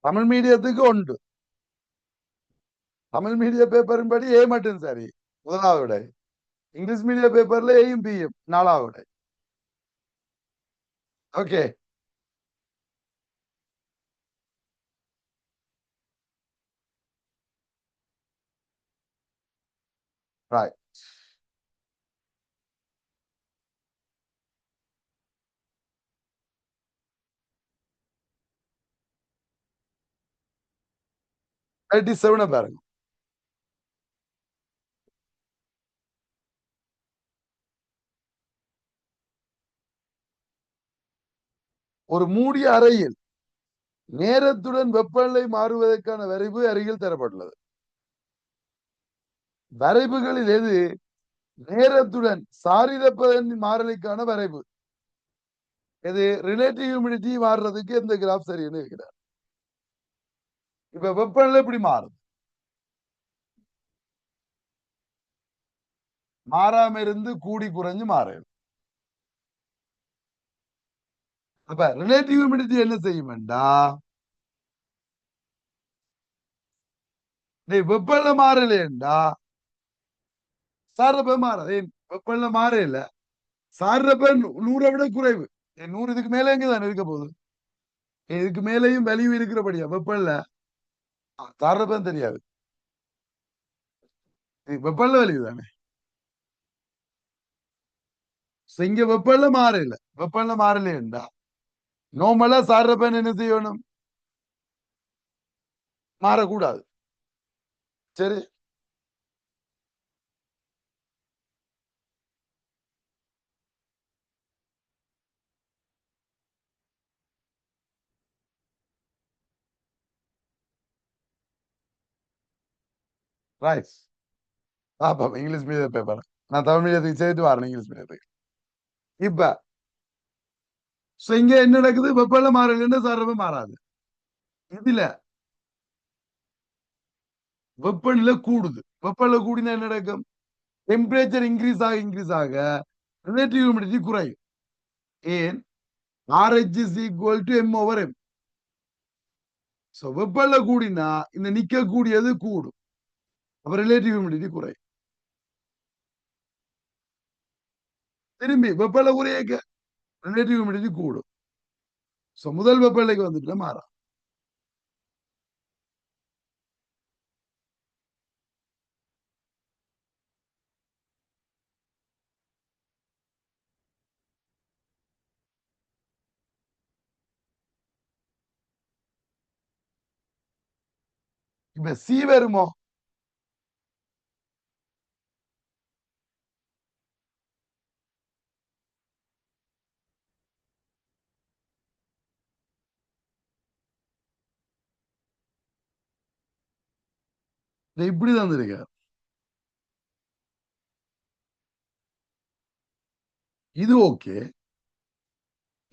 தமிழ் மீடியத்துக்கு உண்டு. தமிழ் மீடிய பேப்பரின் படி ஏ மட்டும் சரி, முதலாவது விடை. இங்கிலீஷ் மீடிய பேப்பர்ல ஏயும் பியும் நாலாவது விடை. ஓகே. ரைட். பாருங்க. ஒரு மூடிய அறையில் நேரத்துடன் வெப்பநிலை மாறுவதற்கான வரைவு அருகில் தரப்பட்டுள்ளது. வரைவுகளில் எது நேரத்துடன் சாரிதப்பதன் மாறலுக்கான வரைவு? எது ரிலேட்டிவ் ஹியூமிடிட்டி மாறுறதுக்கு எந்த கிராஃப் சரின்னு இருக்கிறார். இப்ப வெப்பநிலை எப்படி மாறுது? மாறாம இருந்து கூடி குறைஞ்சு மாறுது. அப்ப ரிலேட்டிவ் ஹியூமிடிட்டி என்ன செய்யும்டா? வெப்பநிலை மாறலேண்டா சார்றப்ப மாறாது. வெப்பநிலை மாற இல்ல. சார்றப்ப 100 விட குறைவு. 100 இதுக்கு மேல எங்கதான் இருக்க போகுது? இதுக்கு மேலேயும் வேல்யூ இருக்கிறபடியா வெப்பநிலை சார்றப்ப தெரியாது. வெப்பல்ல வலிக்குதானே. இங்க வெப்பல்ல மாறல. வெப்பல்ல மாறலேண்டா நார்மலா சாடுறப்ப என்ன செய்யணும்? மாறக்கூடாது. சரி. ரைட். பாப்போம் இங்கிலீஷ் மீடியம் பேப்பர். நான் தமிழ் மீடியத்துக்கு சேர்த்து வரேன் இங்கிலீஷ் மீடியத்துக்கு. இப்ப இங்க என்ன நடக்குது? வெப்பல்ல மாறலன்னா சாடுறப்ப மாறாது. இதுல வெப்பநிலை கூடுது. வெப்பநிலை கூடினா என்ன நடக்கும்? டெம்பரேச்சர் இன்க்ரீஸ் ஆக ரிலேட்டிவ் ஹியூமிடிட்டி குறையும். ஏன்? RH is equal to M over M. So வெப்பநிலை கூடினா இந்த நிக்க கூடியது கூடும். அப்ப ரிலேட்டிவ் ஹியூமிடிட்டி குறையும். திரும்பி வெப்பநிலை குறையக்க ரிலேட்டிவ் ஹியூமிடிட்டி கூடும். சோ முதல் வெப்பநிலைக்கு வந்துட்டு மாறா. இப்ப சி வருமோ? இப்படி தந்திருக்க. இது ஓகே.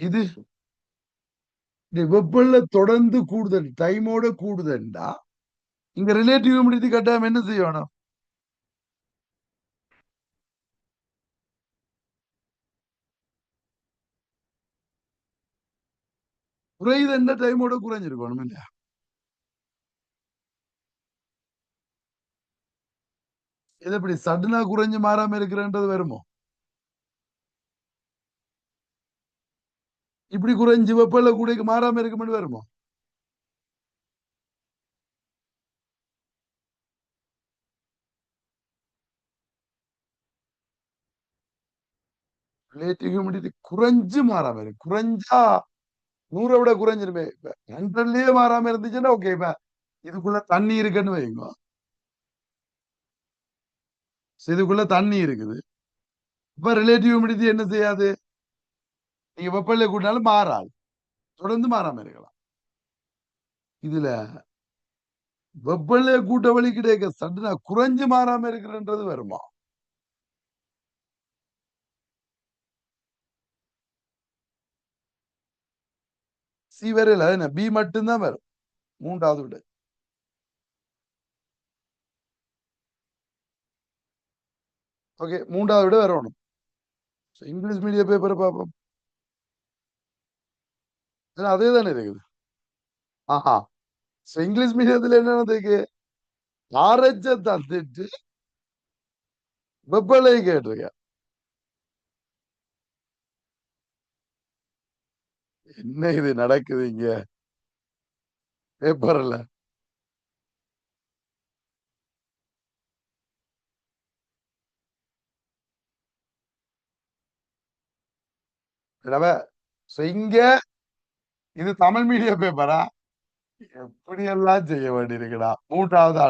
இது வெப்பநிலை தொடர்ந்து கூடுதல் டைமோட கூடுதல்டா இங்க ரிலேட்டிவ் ஹியூமிடிட்டி கட்டாயம் என்ன செய்யணும்? குறையுது எந்த டைமோட குறைஞ்சிருக்கணும் இல்லையா? இது எப்படி சடனா குறைஞ்சு மாறாம இருக்கிறன்றது வருமோ? இப்படி குறைஞ்சு வெப்பநிலை கூடைக்கு மாறாம இருக்குமென்னு வருமோ? ரிலேட்டிவ் ஹியூமிடிட்டி குறைஞ்சு மாறாம இருக்கு. குறைஞ்சா 100 விட குறைஞ்சிருமே. இப்ப 100லயே மாறாம இருந்துச்சுன்னா ஓகே. இப்ப இதுக்குள்ள தண்ணி இருக்குன்னு வைங்க. இதுக்குள்ள தண்ணி இருக்குது. இப்ப ரிலேட்டிவ் ஹியூமிடிட்டி என்ன செய்யாது? நீங்க வெப்பநிலை கூட்டினாலும் மாறாது. தொடர்ந்து மாறாம இருக்கலாம். இதுல வெப்பநிலை கூட்ட வழி கிடைக்க சட்டுனா குறைஞ்சு மாறாம இருக்கிறன்றது வருமா? சி வரையில என்ன பி மட்டும்தான் வரும். மூன்றாவது விட. ஓகே மூன்றாவது விட வரணும். இங்கிலீஷ் மீடியம் பேப்பரை பார்ப்போம். அதே தானே இருக்குது. ஆஹா. இங்கிலீஷ் மீடியத்துல என்ன இருக்கு? ஆரஞ்ச தந்துட்டு வெப்பநிலை கேட்டிருக்க. என்ன இது நடக்குது இங்க பேப்பர்ல? இங்க இது தமிழ் மீடியம் பேப்பரா? எப்படி எல்லாம் செய்ய வேண்டியிருக்குடா. மூன்றாவது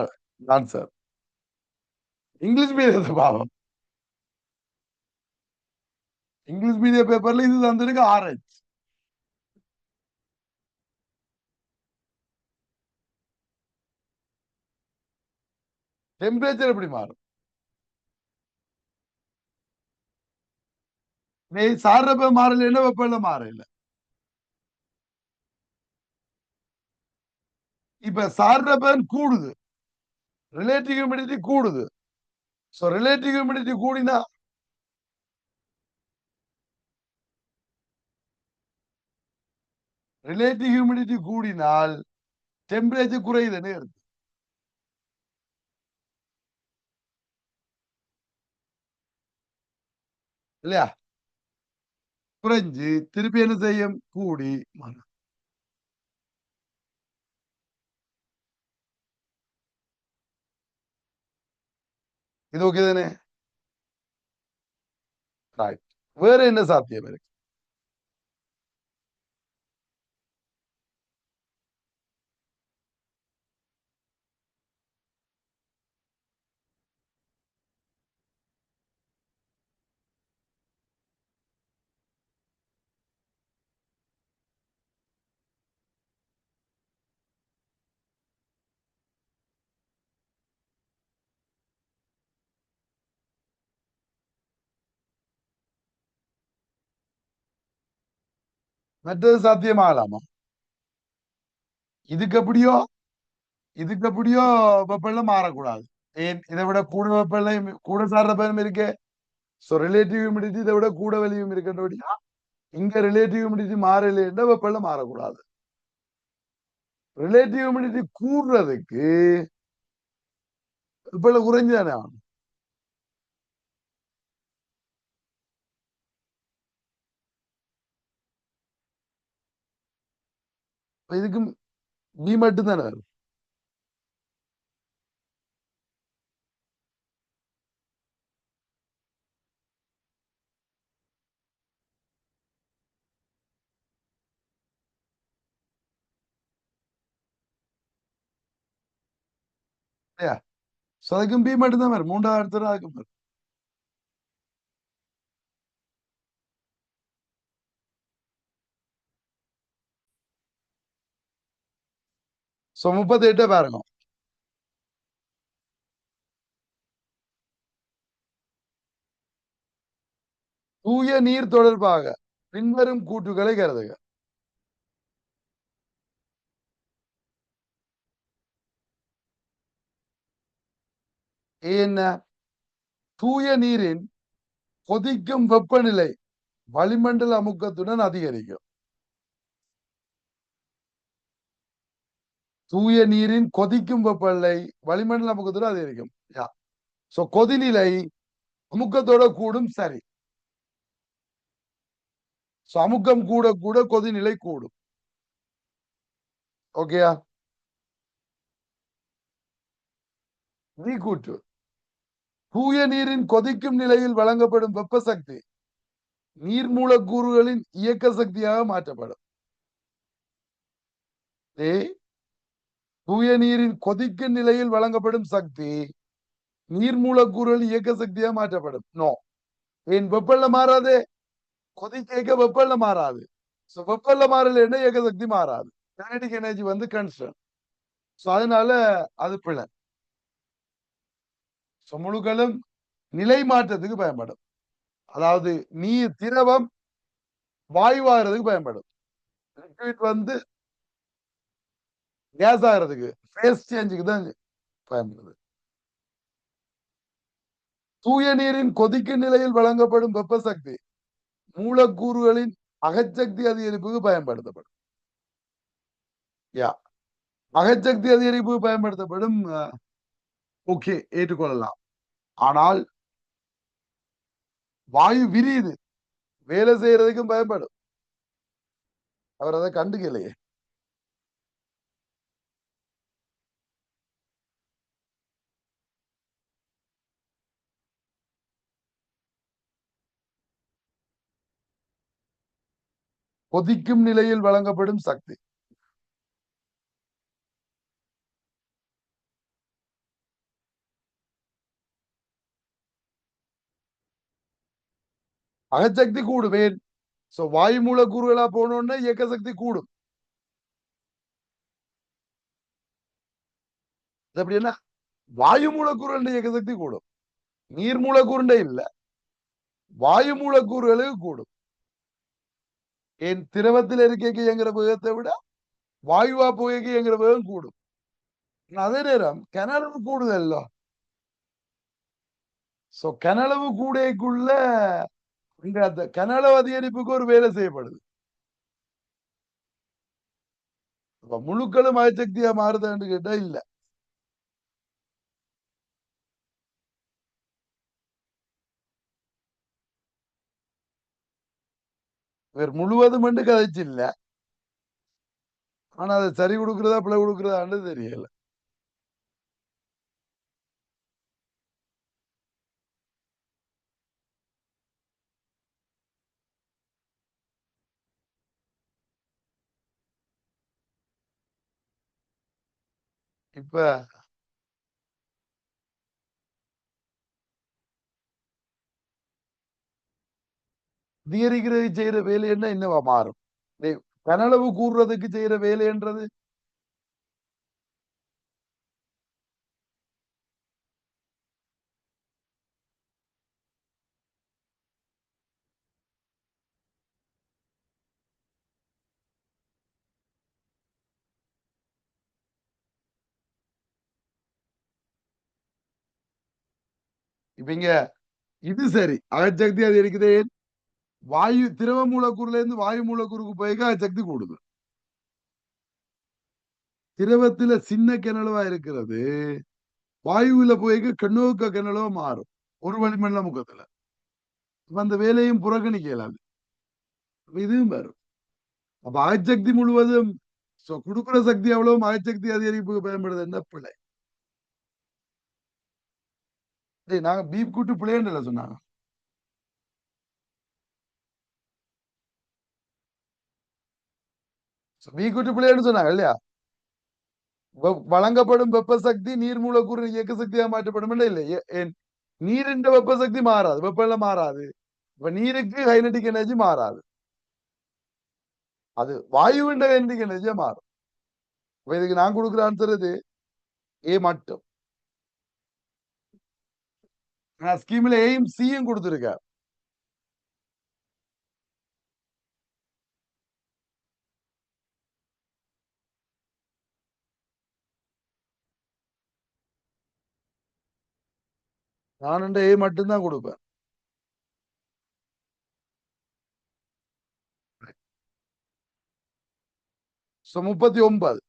ஆன்சர் இங்கிலீஷ் மீடியத்தை பாவம். இங்கிலீஷ் மீடியம் பேப்பர்ல இது தந்திருக்கு ஆரஞ்சு. டெம்பரேச்சர் எப்படி மாறும்? நீ சாடுறப்ப மாறல வெப்பநிலை மாறல. இப்ப சாடுறப்ப கூடுது. ரிலேட்டிவ் ஹியூமிடிட்டி கூடுது. சோ ரிலேட்டிவ் ஹியூமிடிட்டி கூடினா ரிலேட்டிவ் ஹியூமிடிட்டி கூடினால் டெம்பரேச்சர் குறையுதுன்னு இருக்கு இல்லையா? குறைஞ்சு திருப்பி என்ன செய்யும்? கூடி மாறும். இது ஓகே தானே? ரைட். வேற என்ன சாத்தியம் இருக்கு? மற்றது சாத்தியமாகலாமா? இதுக்கு எப்படியோ இதுக்கு எப்படியோ வெப்பநிலை மாறக்கூடாது. ஏன் இதை விட கூட வெப்பநிலை கூட சார்ந்த பயனும் இருக்கு. ஸோ ரிலேட்டிவ் ஹியூமிடிட்டி இதை விட கூட வெளியும் இருக்கின்றபடியா இங்க ரிலேட்டிவ் ஹியூமிடிட்டி மாறலைன்னா வெப்பநிலை மாறக்கூடாது. ரிலேட்டிவ் ஹியூமிடிட்டி கூடுறதுக்கு வெப்பநிலை குறைஞ்சுதானே ஆகணும். இதுக்கும் நீ மட்டும் தானே வரும். இல்லையா? ஸோ அதுக்கும் பி மட்டும் தான் வரும். மூன்றாவது இடத்துல அதுக்கும் வரும். ஸோ 38 பாருங்க. தூய நீர் தொடர்பாக பின்வரும் கூற்றுகளை கருதுக. என்ன? தூய நீரின் கொதிக்கும் வெப்பநிலை வளிமண்டல அமுக்கத்துடன் அதிகரிக்கும். தூய நீரின் கொதிக்கும் வெப்பநிலை வளிமண்டல அமுக்கத்துடன் அதிகரிக்கும். சோ கொதிநிலை அமுக்கத்தோட கூடும். சரி. சோ அமுக்கம் கூட கூட கொதிநிலை கூடும். ஓகேயா? நீ கூற்று தூய நீரின் கொதிக்கும் நிலையில் வழங்கப்படும் வெப்ப சக்தி நீர் மூலக்கூறுகளின் இயக்க சக்தியாக மாற்றப்படும். தூய நீரின் கொதிக்கும் நிலையில் வழங்கப்படும் சக்தி நீர் மூலக்கூறுகள் இயக்க சக்தியாக மாற்றப்படும். நோ. ஏன் வெப்பநிலை மாறாது? கொதிக்க வெப்பநிலை மாறாது. வெப்பநிலை மாறல என்ன இயக்க சக்தி மாறாது. கைனடிக் எனர்ஜி வந்து கன்ஸ்டன்ட். அதனால அது பிழை. முழுக்களும் நிலை மாற்றத்துக்கு பயன்படும். அதாவது நீர் திரவம் வாயுவாகிறதுக்கு பயன்படும். லிக்விட் வந்து கேஸ் ஆகிறதுக்கு ஃபேஸ் சேஞ்சுக்கு தான் பயன்படுது. தூய நீரின் கொதிக்கும் நிலையில் வழங்கப்படும் வெப்ப சக்தி மூலக்கூறுகளின் அகச்சக்தி அதிகரிப்புக்கு பயன்படுத்தப்படும். யா அகச்சக்தி அதிகரிப்புக்கு பயன்படுத்தப்படும். ஓகே, ஏற்றுக்கொள்ளலாம். ஆனால் வாயு விரியுது, வேலை செய்யறதுக்கும் பயன்படும். அவர் அதை கண்டுக்கலையே. கொதிக்கும் நிலையில் வழங்கப்படும் சக்தி அகச்சக்தி கூடுவேன். வாயு மூலக்கூறுகளா போனோம்னா இயக்க சக்தி கூடும். அப்படின்னா வாயு மூலக்கூறுகள் இயக்க சக்தி கூடும். நீர் மூலக்கூறுண்டே இல்ல, வாயு மூலக்கூறுகளுக்கு கூடும். ஏன் திரவத்தில் இருக்க இயங்குற வேகத்தை விட வாயுவா புகைக்கு இயங்குற வேகம் கூடும். அதே நேரம் கனளவு கூடுதல்ல. கனளவு கூடைக்குள்ள இங்க அந்த கனளவு அதிகரிப்புக்கு ஒரு வேலை செய்யப்படுது. முழுக்களும் அயற்சக்தியா மாறுதான்னு கேட்டா இல்ல. வேறு முழுவதும் கதைச்சு இல்ல. ஆனா அதை சரி கொடுக்கிறதா பிழை கொடுக்கிறதான்னு தெரியல. இப்ப அதிகரிக்கிறதுக்கு செய்யற வேலைன்னா என்னவா மாறும்? கனளவு கூறுறதுக்கு செய்யற வேலைன்றது இப்ப இங்க இது சரி. அகச்சக்தி அதிகரிக்குது. வாயு திரவ மூலக்கூறுல இருந்து வாயு மூலக்கூறுக்கு போய் அகச்சக்தி கூடுது. திரவத்துல சின்ன கிணறுவா இருக்கிறது வாயுவில போய் கண்ணோக்க கிணறுவா மாறும் ஒரு வளிமண்டல முக்கத்துல. அந்த வேலையும் புறக்கணிக்க இயலாது. இதுவும் வரும். அப்ப அகச்சக்தி முழுவதும் கொடுக்குற சக்தி எவ்வளவு அகச்சக்தி அதிகரிப்புக்கு பயன்படுது என்ன பிழை. நாங்க பீப் கூட்டு பிள்ளைன்னு சொன்னாங்க. பீப் கூட்டு பிள்ளைன்னு சொன்னாங்க இல்லையா? வழங்கப்படும் வெப்ப சக்தி நீர் மூலக்கூறு இயக்க சக்தியா மாற்றப்படும் இல்லை. நீரின் வெப்ப சக்தி மாறாது, வெப்பம் மாறாது. இப்ப நீருக்கு கைனடிக் எனர்ஜி மாறாது. அது வாயுவின் கைனடிக் எனர்ஜியா மாறும். இதுக்கு நான் கொடுக்குற ஆன்சர் இது ஏ மட்டும். நான் ஸ்கீம்ல ஏயும் சியும் கொடுத்துருக்கேன். நான் ஏ மட்டும்தான் கொடுப்பேன். சோ 39.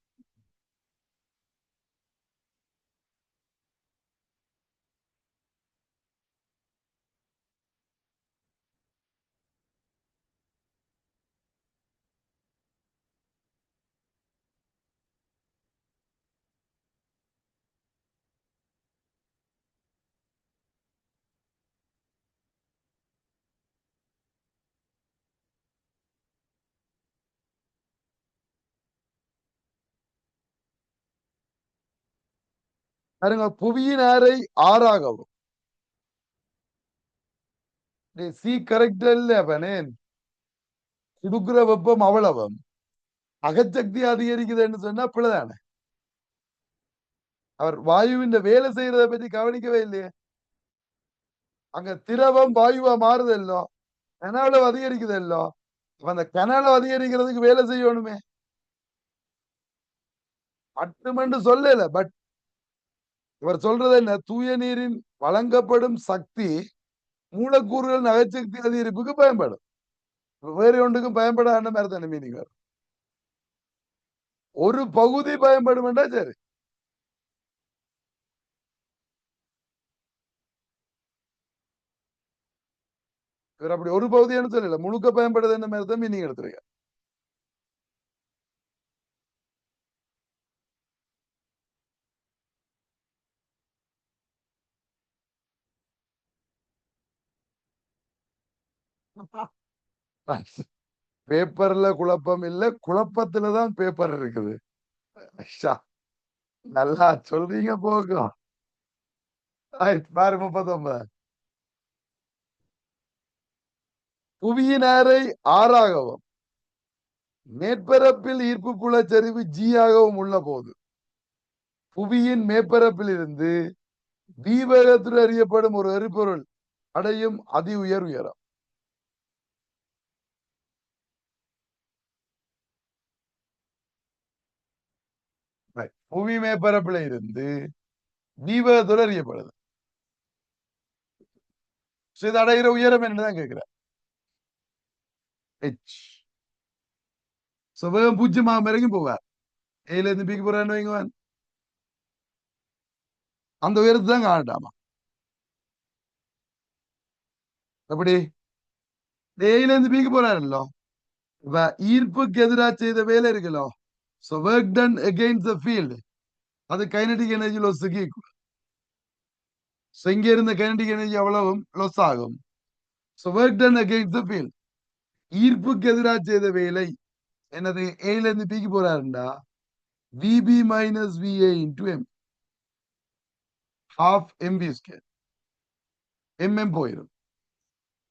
பாருங்க, புவியின் ஆரை ஆறாகவும் சி கரெக்ட் இல்ல. பனேன் கொடுக்குற வெப்பம் அவ்வளவும் அகச்சக்தி அதிகரிக்குதுன்னு சொன்னா பிள்ளைதானே. அவர் வாயுவின் வேலை செய்யறதை பற்றி கவனிக்கவே இல்லையே. அங்க திரவம் வாயுவா மாறுதல்லோ, கனஅளவு அதிகரிக்குதல்லோ. அந்த கனஅளவு அதிகரிக்கிறதுக்கு வேலை செய்யணுமே. மட்டுமென்று சொல்லல. பட் இவர் சொல்றது என்ன? தூய நீரின் வழங்கப்படும் சக்தி மூலக்கூறுகள் நகைச்சக்தி அதிகரிப்புக்கு பயன்படும். வேறு ஒன்றுக்கும் பயன்படாத மாதிரி தானே மீனிங் வரும். ஒரு பகுதி பயன்படும் என்றா சரி. இவர் அப்படி ஒரு பகுதின்னு சொல்லல, முழுக்க பயன்படுது என்ன மாதிரி தான் மீனிங் எடுத்துருக்க. பேப்பர்ல குழப்பம் இல்ல, குழப்பத்துலதான் பேப்பர் இருக்குது. ஐயா, நல்லா சொல்றீங்க போகும். பாரு 39. புவியின் ஆரை ஆறாகவும் மேற்பரப்பில் ஈர்ப்பு புலச்சரிவு ஜி ஆகவும் உள்ள போது புவியின் மேற்பரப்பில் இருந்து தீபகத்தில் அறியப்படும் ஒரு எரிபொருள் அடையும் அதி உயர் உயரம். புவி மேற்பரப்பில் இருந்து தீபகத்தில் அறியப்படுது. இது அடைகிற உயரம் என்னதான் கேட்கிறேன். வேகம் 0 வரைக்கும் போவார். ஏல இருந்து பிக்கு போறான்னு வைங்குவான். அந்த உயரத்தை தான் காணட்டாமா. எப்படி ஏல இருந்து பிக்கு போறாருல்லோ. இப்ப ஈர்ப்புக்கு எதிராக செய்த வேலை இருக்குல்லோ. So work done against the field. அது கைனடிக் எனர்ஜி லாஸுக்கு ஈக்குவல். So இங்க இருந்த கைனடிக் எனர்ஜி அவ்வளவும் லாஸ் ஆகும். So work done against the field. ஈர்ப்புக்கு எதிராக செய்த வேலை என்னது? ஏல இருந்து பிக்கு போறாருண்டா VB minus VA into M, half MB square, MM போயிடும்.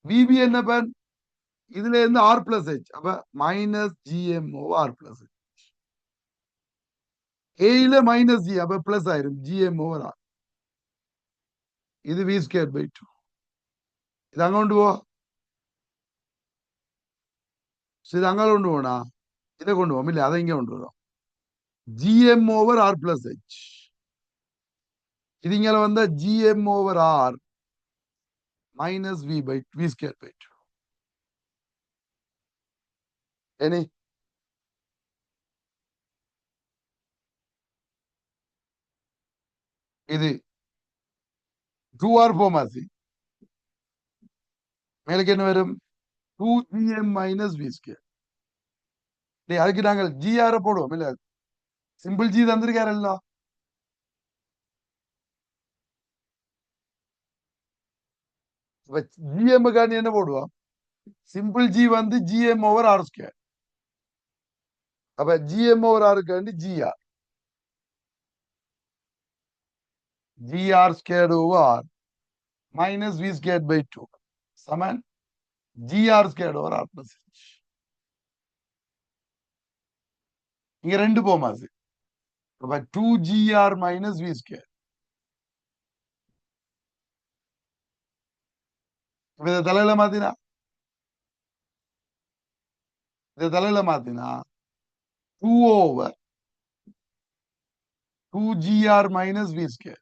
விபி என்ன பேன், இதுல இருந்து ஆர் பிளஸ் ஹெச், அப்ப minus GM over R plus H. ஏல மைனஸ் ஜி, அப்ப பிளஸ் ஆயிரும் ஜிஎம் ஓவர் ஆர். இது வி ஸ்கொயர் பை 2. இது அங்க கொண்டு போ, இது அங்க கொண்டு போனா இதை கொண்டு போவோம் இல்ல, அதை இங்க கொண்டு வரும். GM over R plus H, இது இங்க வந்த GM over R minus V by V square by 2. ஏனே இது 2r போமாசி, மேலுக்கு என்ன வரும் 2gm மைனஸ் வி ஸ்கொயர். அதுக்கு நாங்கள் ஜிஆர் போடுவோம் இல்ல, சிம்பிள் ஜி தந்திருக்காரல்ல, ஜிஎம் காண்டி என்ன போடுவோம், சிம்பிள் ஜி வந்து ஜிஎம் ஓவர் ஆர் ஸ்கொயர். அப்ப ஜிஎம் ஓவர் ஆருக்காண்டி GR, GR square over R minus V square by 2 சமன் GR square over R plus H. இங்க ரெண்டு போமாது, அப்ப 2gr மைனஸ் வி ஸ்கொயர். இதை தலையில மாத்தினா, இதை தலையில மாத்தினா 2 over 2gr minus v square.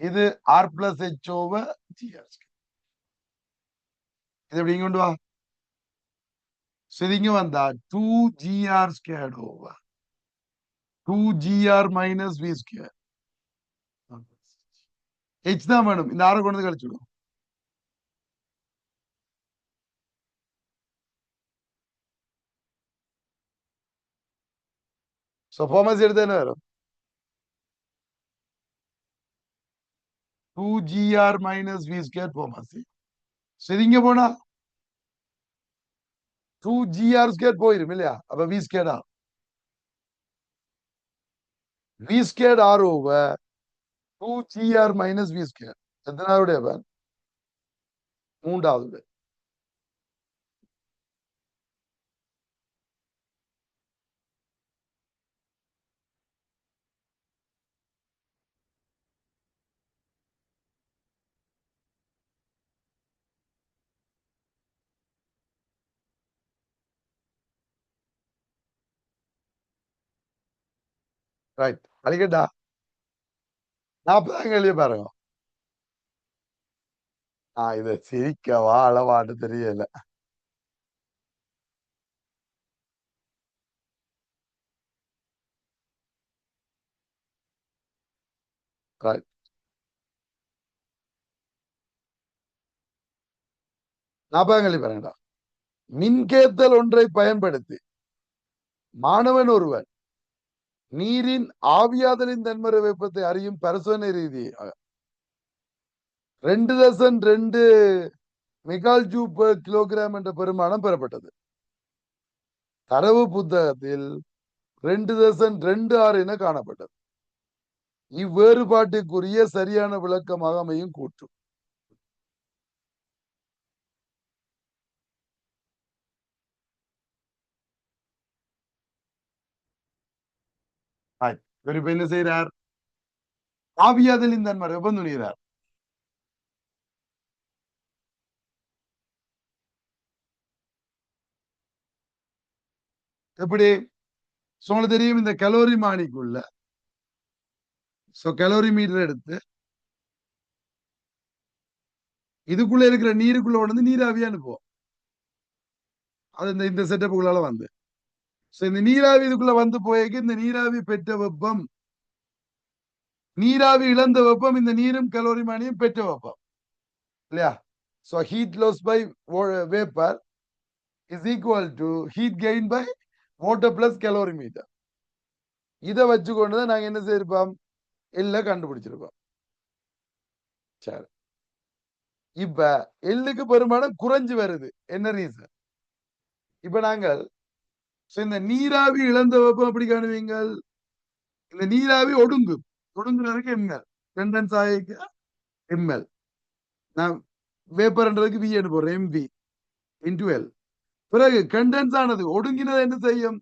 இது r plus h over gr square. இது எப்படி கொண்டு வா, சரிங்க வந்தா 2gr squared over 2gr minus v square. h தான் வேணும், இந்த ஆறு கொண்டு கழிச்சுடும். சோ ஃபார்மஸ் எடுத்து என்ன வரும், 2gr minus v square ஃபார்மஸ். சரிங்க போனா 2gr square போயிரும் இல்லையா, அப்ப v squared r, v squared r over 2gr minus v square. எத்தனாவுடைய பேன், மூன்றாவது. ரைட், அழிக்கட்டா 40 எழுதி பாருங்க. இத சிரிக்கவா அளவான்னு தெரியல. ரைட், 40 எழுதி பாருங்கடா. மின்கேத்தல் ஒன்றை பயன்படுத்தி மாணவன் ஒருவன் நீரின் ஆவியாதலின் தன்மறை வெப்பத்தை அறியும் பரிசோதனை ரீதியாக 2.2 மெகால் ஜூல் பெர் கிலோகிராம் என்ற பெருமானம் பெறப்பட்டது. தரவு புத்தகத்தில் 2.26 என காணப்பட்டது. இவ்வேறுபாட்டுக்குரிய சரியான விளக்கமாக அமையும் கூற்று. இவர் இப்ப என்ன செய்யறார், ஆவியாதலின் தன்மறை வெப்பம் துணிகிறார். எப்படி உங்களுக்கு தெரியும், இந்த கலோரி மானிக்குள்ள கலோரி மீட்டர் எடுத்து இதுக்குள்ள இருக்கிற நீருக்குள்ள வந்து நீராவி அனுப்புவோம். அது இந்த செட்டப்புக்குள்ளால வந்து இந்த நீராவி இதுக்குள்ள வந்து போய்க்கு இந்த நீராவி பெற்ற வெப்பம், நீராவி இழந்த வெப்பம், இந்த நீரும் கலோரி மானியும் பெற்ற வெப்பம் இல்லையா. So heat loss by vapor is equal to heat gain by water plus calorimeter. இதை வச்சுக்கொண்டுதான் நாங்க என்ன செய்யிருப்போம், எல்ல கண்டுபிடிச்சிருப்போம். சரி, இப்ப எல்லுக்கு பெருமானம் குறைஞ்சு வருது, என்ன ரீசன்? இப்ப நாங்கள் இந்த நீராவி இழந்த வெப்பம் எப்படி காணுவீங்கள்? இந்த நீராவி ஒடுங்கும். ஒடுங்குறதுக்கு எம்எல் கண்டென்ஸ் ஆகிக்க எம்எல். நான் வேப்பர்ன்றதுக்கு வி எடுப்போம் எம்வி இன்டு எல். பிறகு கண்டென்ஸ் ஆனது ஒடுங்கினது என்ன செய்யும்?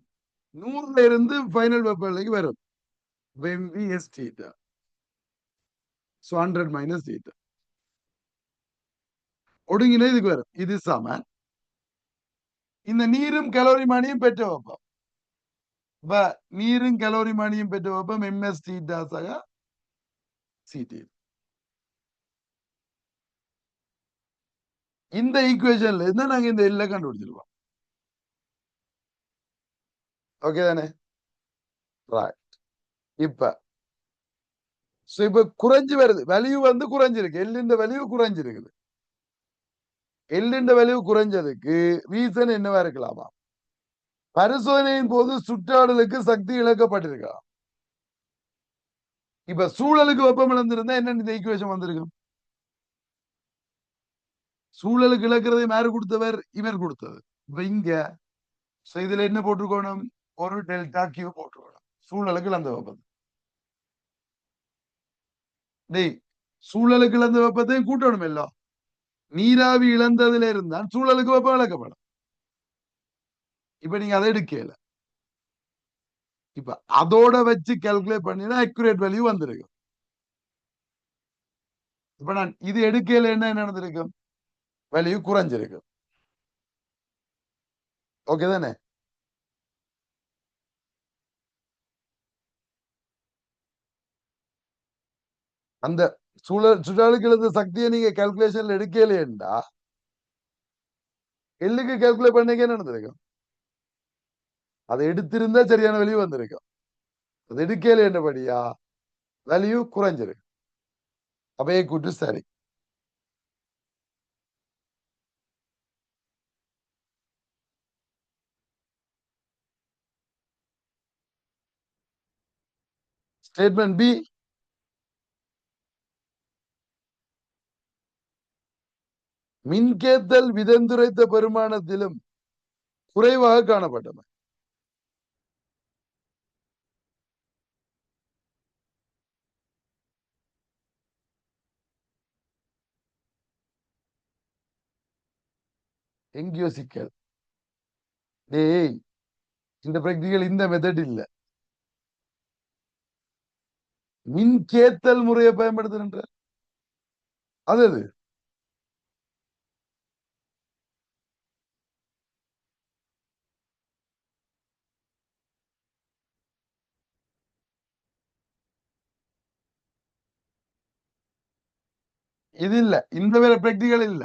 100ல இருந்து ஃபைனல் வெப்பநிலைக்கு வரும். MV S theta. So 100 minus theta. ஒடுங்கினது இதுக்கு வரும். இது சமன் இந்த நீரும் கலோரிமானியும் பெற்ற வெப்பம். நீரும் கலோரிமானியும் பெற்ற வெப்பம் எம்எஸ் தீட்டா சக சிடி. இந்த ஈக்குவேஷன்ல இருந்தா நாங்க இந்த எல்லை கண்டுபிடிச்சிருவோம். ஓகே தானே? ரைட். இப்ப குறைஞ்சு வருது. வேல்யூ வந்து குறைஞ்சிருக்கு. எல்லின் வேல்யூ குறைஞ்சிருக்குது. எல்லின் வேல்யூ குறைஞ்சதுக்கு ரீசன் என்னவா இருக்கலாமா? பரிசோதனையின் போது சுற்றாடலுக்கு சக்தி இழக்கப்பட்டிருக்கலாம். இப்ப சூழலுக்கு வெப்பம் இழந்திருந்தா என்ன இந்த ஈக்குவேஷன் வந்திருக்கும்? சூழலுக்கு இழக்கிறதை யாரு கொடுத்தவர்? இவர் கொடுத்தது. இப்ப இங்க இதுல என்ன போட்டிருக்கணும்? ஒரு டெல்டா கியூ போட்டிருக்கணும். சூழலுக்கு இழந்த வெப்பம். டேய், சூழலுக்கு இழந்த வெப்பத்தையும் கூட்டணும் எல்லாம். நீராவி இழந்ததுல இருந்தால் சூழலுக்கு வெப்பம் இழக்கப்படும். இப்ப நீங்க அதை எடுக்கல. இப்ப அதோட வச்சு கால்குலேட் பண்ணினா அக்யூரேட் வேல்யூ வந்திருக்கும். இப்ப நான் இது எடுக்கல என்ன நடந்திருக்கும்? வேல்யூ குறைஞ்சிருக்கும். ஓகே தானே? அந்த சுழலுக்கு இழந்த சக்தியை நீங்க கால்குலேஷன்ல எடுக்கலையேண்டா எல்லுக்கு கால்குலேட் பண்ணீங்க என்ன நடந்திருக்கும்? அதை எடுத்திருந்தா சரியான வேல்யூ வந்திருக்கும். அது எடுக்கல என்னபடியா வேல்யூ குறைஞ்சிருக்கு. அப்பயே கூட்டு சரி. ஸ்டேட்மெண்ட் பி, மின்கேத்தல் விதந்துரைத்த பெருமானத்திலும் குறைவாக காணப்பட்டன. எங்கேயோ சிக்கல். டேய், இந்த பிரக்திகள் இந்த மெத்தட் இல்ல. மின்கேத்தல் முறையை பயன்படுத்துகின்ற அது இது இல்ல. இந்த வேற பிரக்திகள் இல்ல.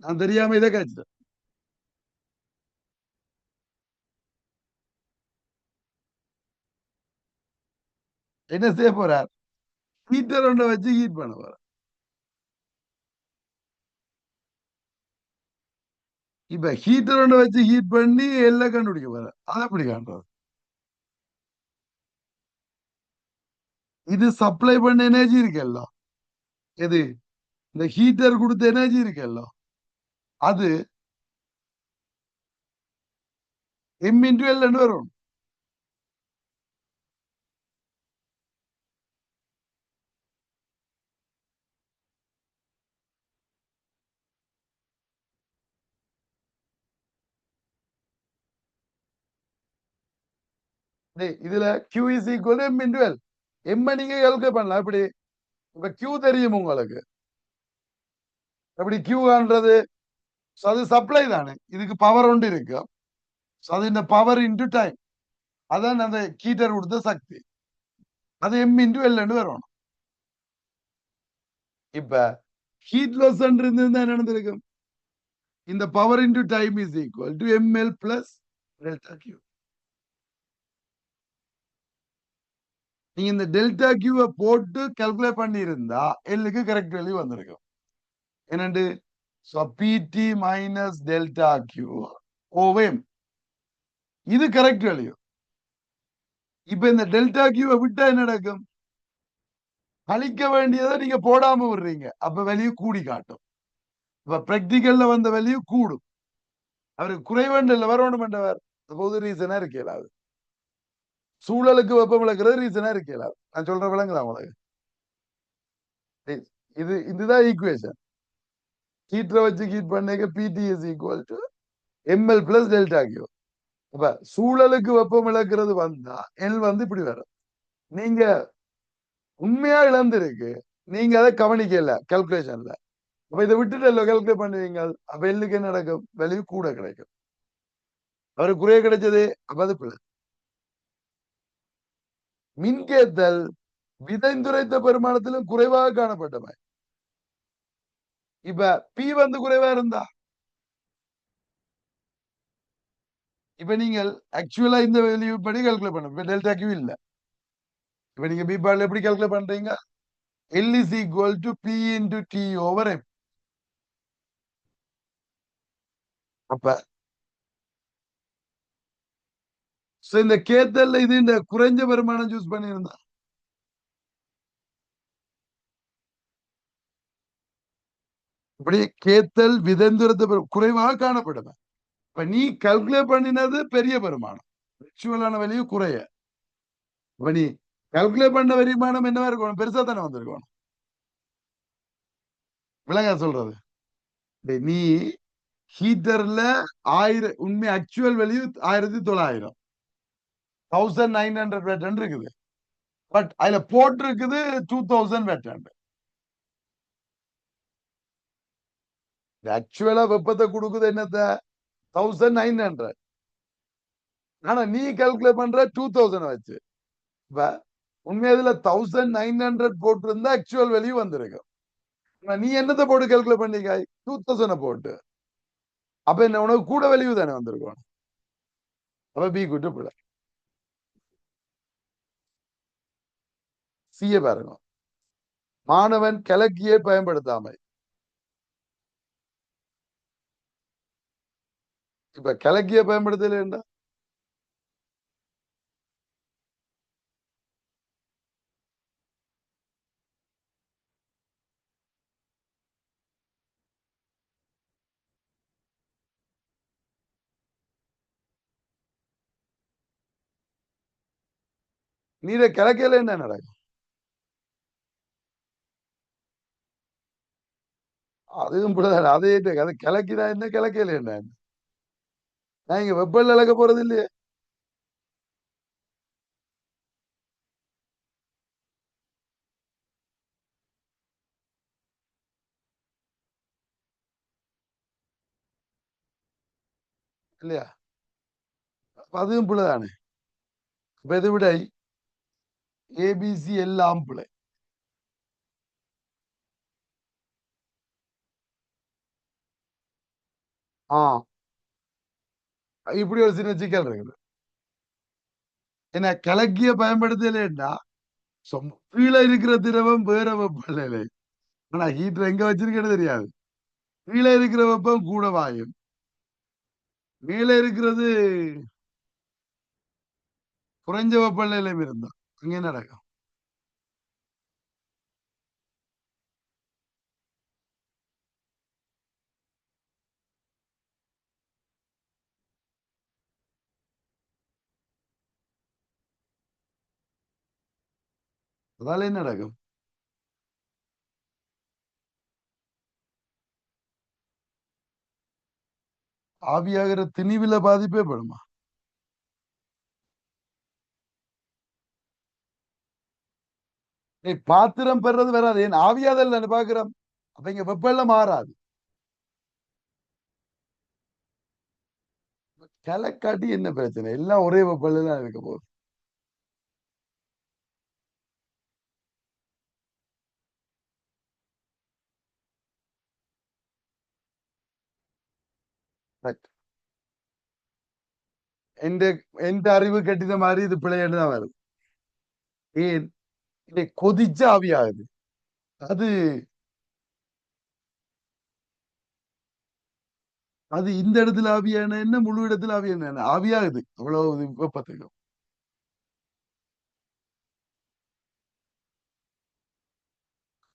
நான் தெரியாம இதை காய்ச்சிட்டேன். என்ன செய்ய போறார்? ஹீட்டர் ஒன்றை வச்சு ஹீட் பண்ண போறார். இப்ப ஹீட்டர் ஒன்றை வச்சு ஹீட் பண்ணி எல்லாம் கண்டுபிடிக்க போறார். அதை எப்படி காண்றது? இது சப்ளை பண்ண எனர்ஜி இருக்குல்ல, எது இந்த ஹீட்டர் கொடுத்த எனர்ஜி இருக்குல்ல, அது எம் இன்டு எல் வரும். இதுல Q is equal to M into L. M நீங்க கால்குலேட் பண்ணலாம். எப்படி? இப்ப Q தெரியும் உங்களுக்கு. எப்படி Q காண்றது? அது சப்ளை தானே. இதுக்கு பவர் ஒன்று இருக்கு. அது இந்த பவர் இன்டு டைம். அதான் அந்த ஹீட்டர் கொடுத்த சக்தி. அது M into L வரணும். இப்ப ஹீட் லாஸ் இருந்திருந்தா என்ன நடந்திருக்கும்? இந்த power into time is equal to ML plus delta Q. நீங்க இந்த டெல்டா கியூவை போட்டு கால்குலேட் பண்ணி இருந்தா எல்லுக்கு கரெக்ட் வேல்யூ வந்திருக்கும். என்னண்டு? PT மைனஸ் டெல்டா கியூ ஓவம். இது கரெக்ட் வேல்யூ. இப்ப இந்த டெல்டா கியூவை விட்டா என்ன நடக்கும்? கழிக்க வேண்டியதை நீங்க போடாம விடுறீங்க. அப்ப வேல்யூ கூடி காட்டும். இப்ப பிராக்டிகல்ல வந்த வேல்யூ கூடும். அவருக்கு குறைவேண்டல்ல வரணும் என்றவர் பொது ரீசனா இருக்கல அது. சூழலுக்கு வெப்பம் விளக்குறது ரீசனா இருக்கல. நான் சொல்ற விளங்குதா உங்களுக்கு? இதுதான் ஈக்குவேஷன். ஹீட்டரை வச்சு ஹீட் பண்ண PDS equal to ML plus delta Q. அப்ப சூழலுக்கு வெப்பம் இழக்கிறது வந்தா எல் இப்படி வரும். நீங்க உண்மையா இழந்திருக்கு, நீங்க அதை கவனிக்கல கால்குலேஷன்ல. அப்ப இதை விட்டுட்டு கால்குலேட் பண்ணுவீங்க, அப்ப எல்லுக்கு என்ன நடக்கும்? வேல்யூ கூட கிடைக்கும். அவருக்கு குறைய கிடைச்சது, அப்ப அது பிள்ளை. மின்கேத்தல் விதைந்துரைத்த பெருமானத்திலும் குறைவாக காணப்பட்டவை. இப்ப பி குறைவா இருந்தா, இப்ப நீங்கள் ஆக்சுவலா இந்த வேல்யூ படி கால்குலேட் பண்ணும். இப்ப டெல்டா கியூ இல்ல. இப்ப நீங்க பி பார்ல எப்படி கால்குலேட் பண்றீங்க? L is equal to P into T over M. அப்ப இந்த கேத்தல்ல இது இந்த குறைஞ்ச பெருமானம் சூஸ் பண்ணியிருந்தா, இப்படி கேத்தல் விதந்துரத்தை குறைவாக காணப்படும். இப்ப நீ கால்குலேட் பண்ணினது பெரிய பெருமானம், ஆக்சுவலான வேல்யூ குறைய. இப்ப நீ கால்குலேட் பண்ண வருமானம் என்னவா இருக்கணும்? பெருசா தானே வந்திருக்கணும். விளங்க சொல்றது? நீ ஹீட்டர்ல 1000 உண்மை ஆக்சுவல் வேல்யூ 1900, 1900 வேட்டன் இருக்குது. பட் அதுல போட்டு இருக்குது 2000 வேட்டன். ஆக்சுவலா வெப்பத்தை கொடுக்குது என்னத்த? 1900. ஆனா நீ கால்குலேட் பண்ற 2000 வச்சு. இப்ப உண்மையில 1900 போட்டு இருந்தா ஆக்சுவல் வேல்யூ வந்திருக்கும். நீ என்னத்தை போட்டு கால்குலேட் பண்ணிக்காய்? 2000 போட்டு. அப்ப என்ன உனக்கு கூட வேல்யூ தானே வந்திருக்கும். அப்ப பி கூட்டு பிள்ளை. சிய பாருங்க. மாணவன் கலக்கியை பயன்படுத்தாமை. இப்ப கலக்கிய பயன்படுத்தல என்ன? நீரை கலக்கையில என்ன நடக்கும்? அதுவும் இப்படிதான். அதே அது கிழக்கிதான் என்ன, கிழக்கையில என்ன? நான் இங்க வெப்பல் இழக்க போறது இல்லையே. இல்லையா? அதுவும் பிள்ளைதானே. இப்ப இதை விட ஏபிசி எல்லாம் பிள்ளை. ஆ, இப்படி ஒரு சின்ன சிக்கல் இருக்குது. ஏன்னா கலக்கிய பயன்படுத்தலைன்னா கீழே இருக்கிற திரவம் வேற வெப்பம் இல்லை. ஆனா ஹீட்டர் எங்க வச்சிருக்கேன்னு தெரியாது. கீழே இருக்கிற வெப்பம் கூட வாயும், மேலே இருக்கிறது குறைஞ்ச வெப்ப நிலையிலும் இருந்தா அங்கே நடக்கும். அதால என்ன நடக்கும்? ஆவியாகிற திணிவில பாதிப்பே படுமா? பாத்திரம் பெறது வராது. ஏன் ஆவியாதல் நான் பாக்குறோம். அப்ப இங்க வெப்பம் எல்லாம் மாறாது. கிளக்காட்டி என்ன பிரச்சனை? எல்லாம் ஒரே வெப்பம் தான் இருக்க போகுது. எந்த எந்த அறிவு கட்டித மாதிரி இது பிழைன்னு தான் வருது. ஏன் கொதிச்சு ஆவியாகுது. அது அது இந்த இடத்துல ஆவியான என்ன, முழு இடத்துல ஆவியான என்ன ஆவியாகுது. அவ்வளவு வெப்பத்துக்கு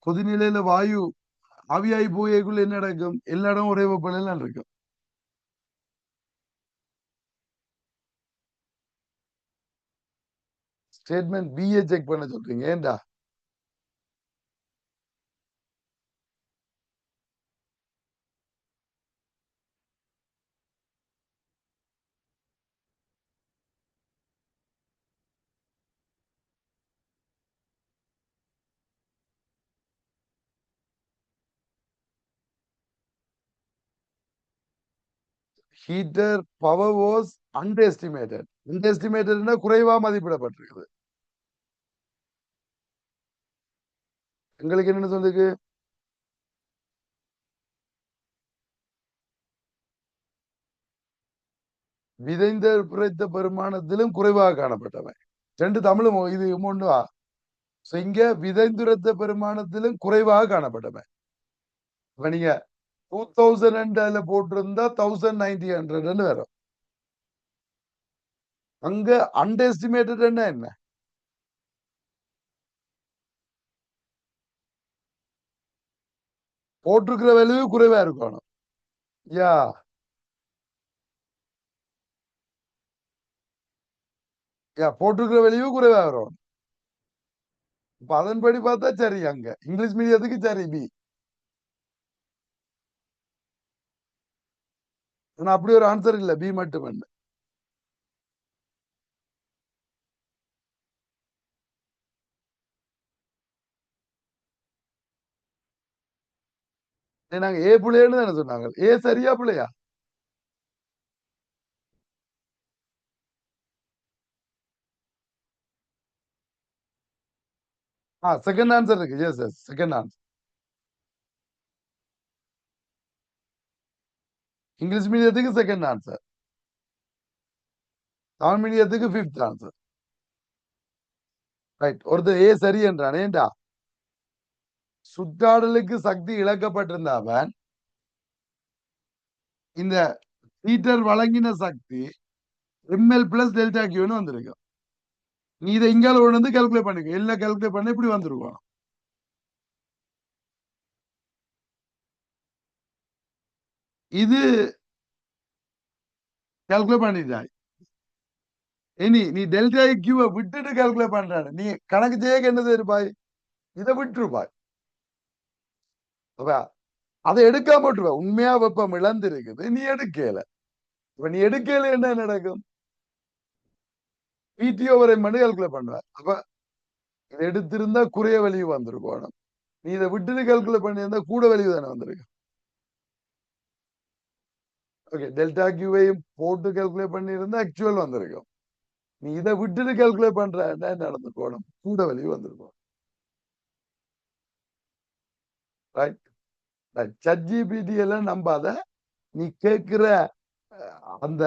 கொதிநிலையில வாயு ஆவியாகி போயக்குள்ள என்ன நடக்கும்? எல்லா இடம் ஒரே வெப்பநிலை இருக்கும். ஸ்டேட்மெண்ட் பிஏ செக் பண்ண சொல்றீங்க ஏண்டா? Heater power was underestimated. அண்டர் எஸ்டிமேட்டட்னா குறைவா மதிப்பிடப்பட்டிருக்குது. எங்களுக்கு என்னன்னு சொல்லுது? விதைந்த குறைத்த பெருமானத்திலும் குறைவாக காணப்பட்டவன். ரெண்டு தமிழும் இது ஒன்றுவா. இங்க விதைந்துரத்த பெருமானத்திலும் குறைவாக காணப்பட்டவன். இப்ப நீங்க 2000 போட்டிருந்தா 1900 வரும். அங்க அண்டர் எஸ்டிமேட்டட் என்ன? போட்டிருக்கிற விலையும் குறைவா இருக்கணும். யா யா போட்டிருக்கிற விலையும் குறைவா வரும். இப்ப அதன்படி பார்த்தா சரி. அங்க இங்கிலீஷ் மீடியத்துக்கு சரி பி. ஆனா அப்படி ஒரு ஆன்சர் இல்ல, பி மட்டும். நாங்க ஏ பிள்ளைன்னு தானே சொன்னாங்க. ஏ சரியா பிள்ளையா? செகண்ட் ஆன்சர் இருக்கு. Yes yes second answer. English மீடியத்துக்கு செகண்ட் ஆன்சர். தமிழ் மீடியத்துக்கு பிப்த் ஆன்சர். ரைட். ஒருத்தர் ஏ சரி என்றான். ஏண்டா? சுற்றாடலுக்கு சக்தி இழக்கப்பட்டிருந்தாவன் இந்த ஹீட்டர் வழங்கின சக்தி எம்எல் பிளஸ் டெல்டா கியூன்னு வந்திருக்கு. நீ இதை இங்கால கொண்டு வந்து கால்குலேட் பண்ணிக்க. எல்லாம் கால்குலேட் பண்ண இப்படி வந்துருக்கும். இது கால்குலேட் பண்ணிட்டாய். இனி நீ டெல்டா கியூவை விட்டுட்டு கால்குலேட் பண்றாரு. நீ கணக்கு செய்ய என்னது இருப்பாய்? இதை விட்டுருப்பாய். அதை எடுக்காம விட்டுருவ. உண்மையா வெப்பம் இழந்து இருக்குது, நீ எடுக்கல. இப்ப நீ எடுக்கல என்ன நடக்கும்? பிடிஓ வரை மட்டும் கால்குலேட் பண்ணுவ. அப்ப இதை எடுத்திருந்தா குறைய வலிவு வந்திருக்கும். நீ இதை விட்டுட்டு கால்குலேட் பண்ணியிருந்தா கூட வலிவு தானே வந்திருக்கு. ஓகே, டெல்டா கியூவையும் போட்டு கால்குலேட் பண்ணியிருந்தா ஆக்சுவல் வந்திருக்கும். நீ இதை விட்டுட்டு கால்குலேட் பண்ற என்ன நடந்துருக்கணும்? கூட வலிவு வந்திருக்கும். Right right. ChatGPT எல்லாம் நம்பாத. நீ கேட்கிற அந்த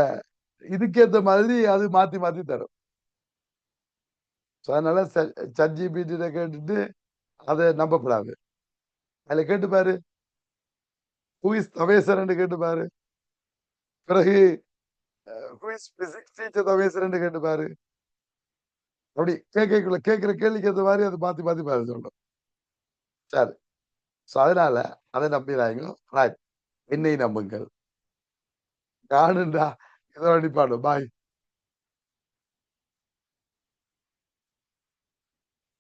இதுக்கேத்த மாதிரி அது மாத்தி மாத்தி தரும். அதனால ChatGPT கேட்டுட்டு அதை நம்பப்படாது. அதுல கேட்டு பாரு, ஹூஇஸ் தவேசரன் கேட்டு பாரு. பிறகு ஹூஇஸ் பிசிக்ஸ் டீச்சர் தவேசரன் கேட்டு பாரு. அப்படி கேட்கிற கேள்விக்கு ஏற்ற மாதிரி அதை மாத்தி மாத்தி பாரு சொல்றோம். சரி. அதனால அதை நம்பிடாங்க. ரைட். என்னை நம்புங்கள். நானுண்டா இதோட நிப்பாடு. பாய்.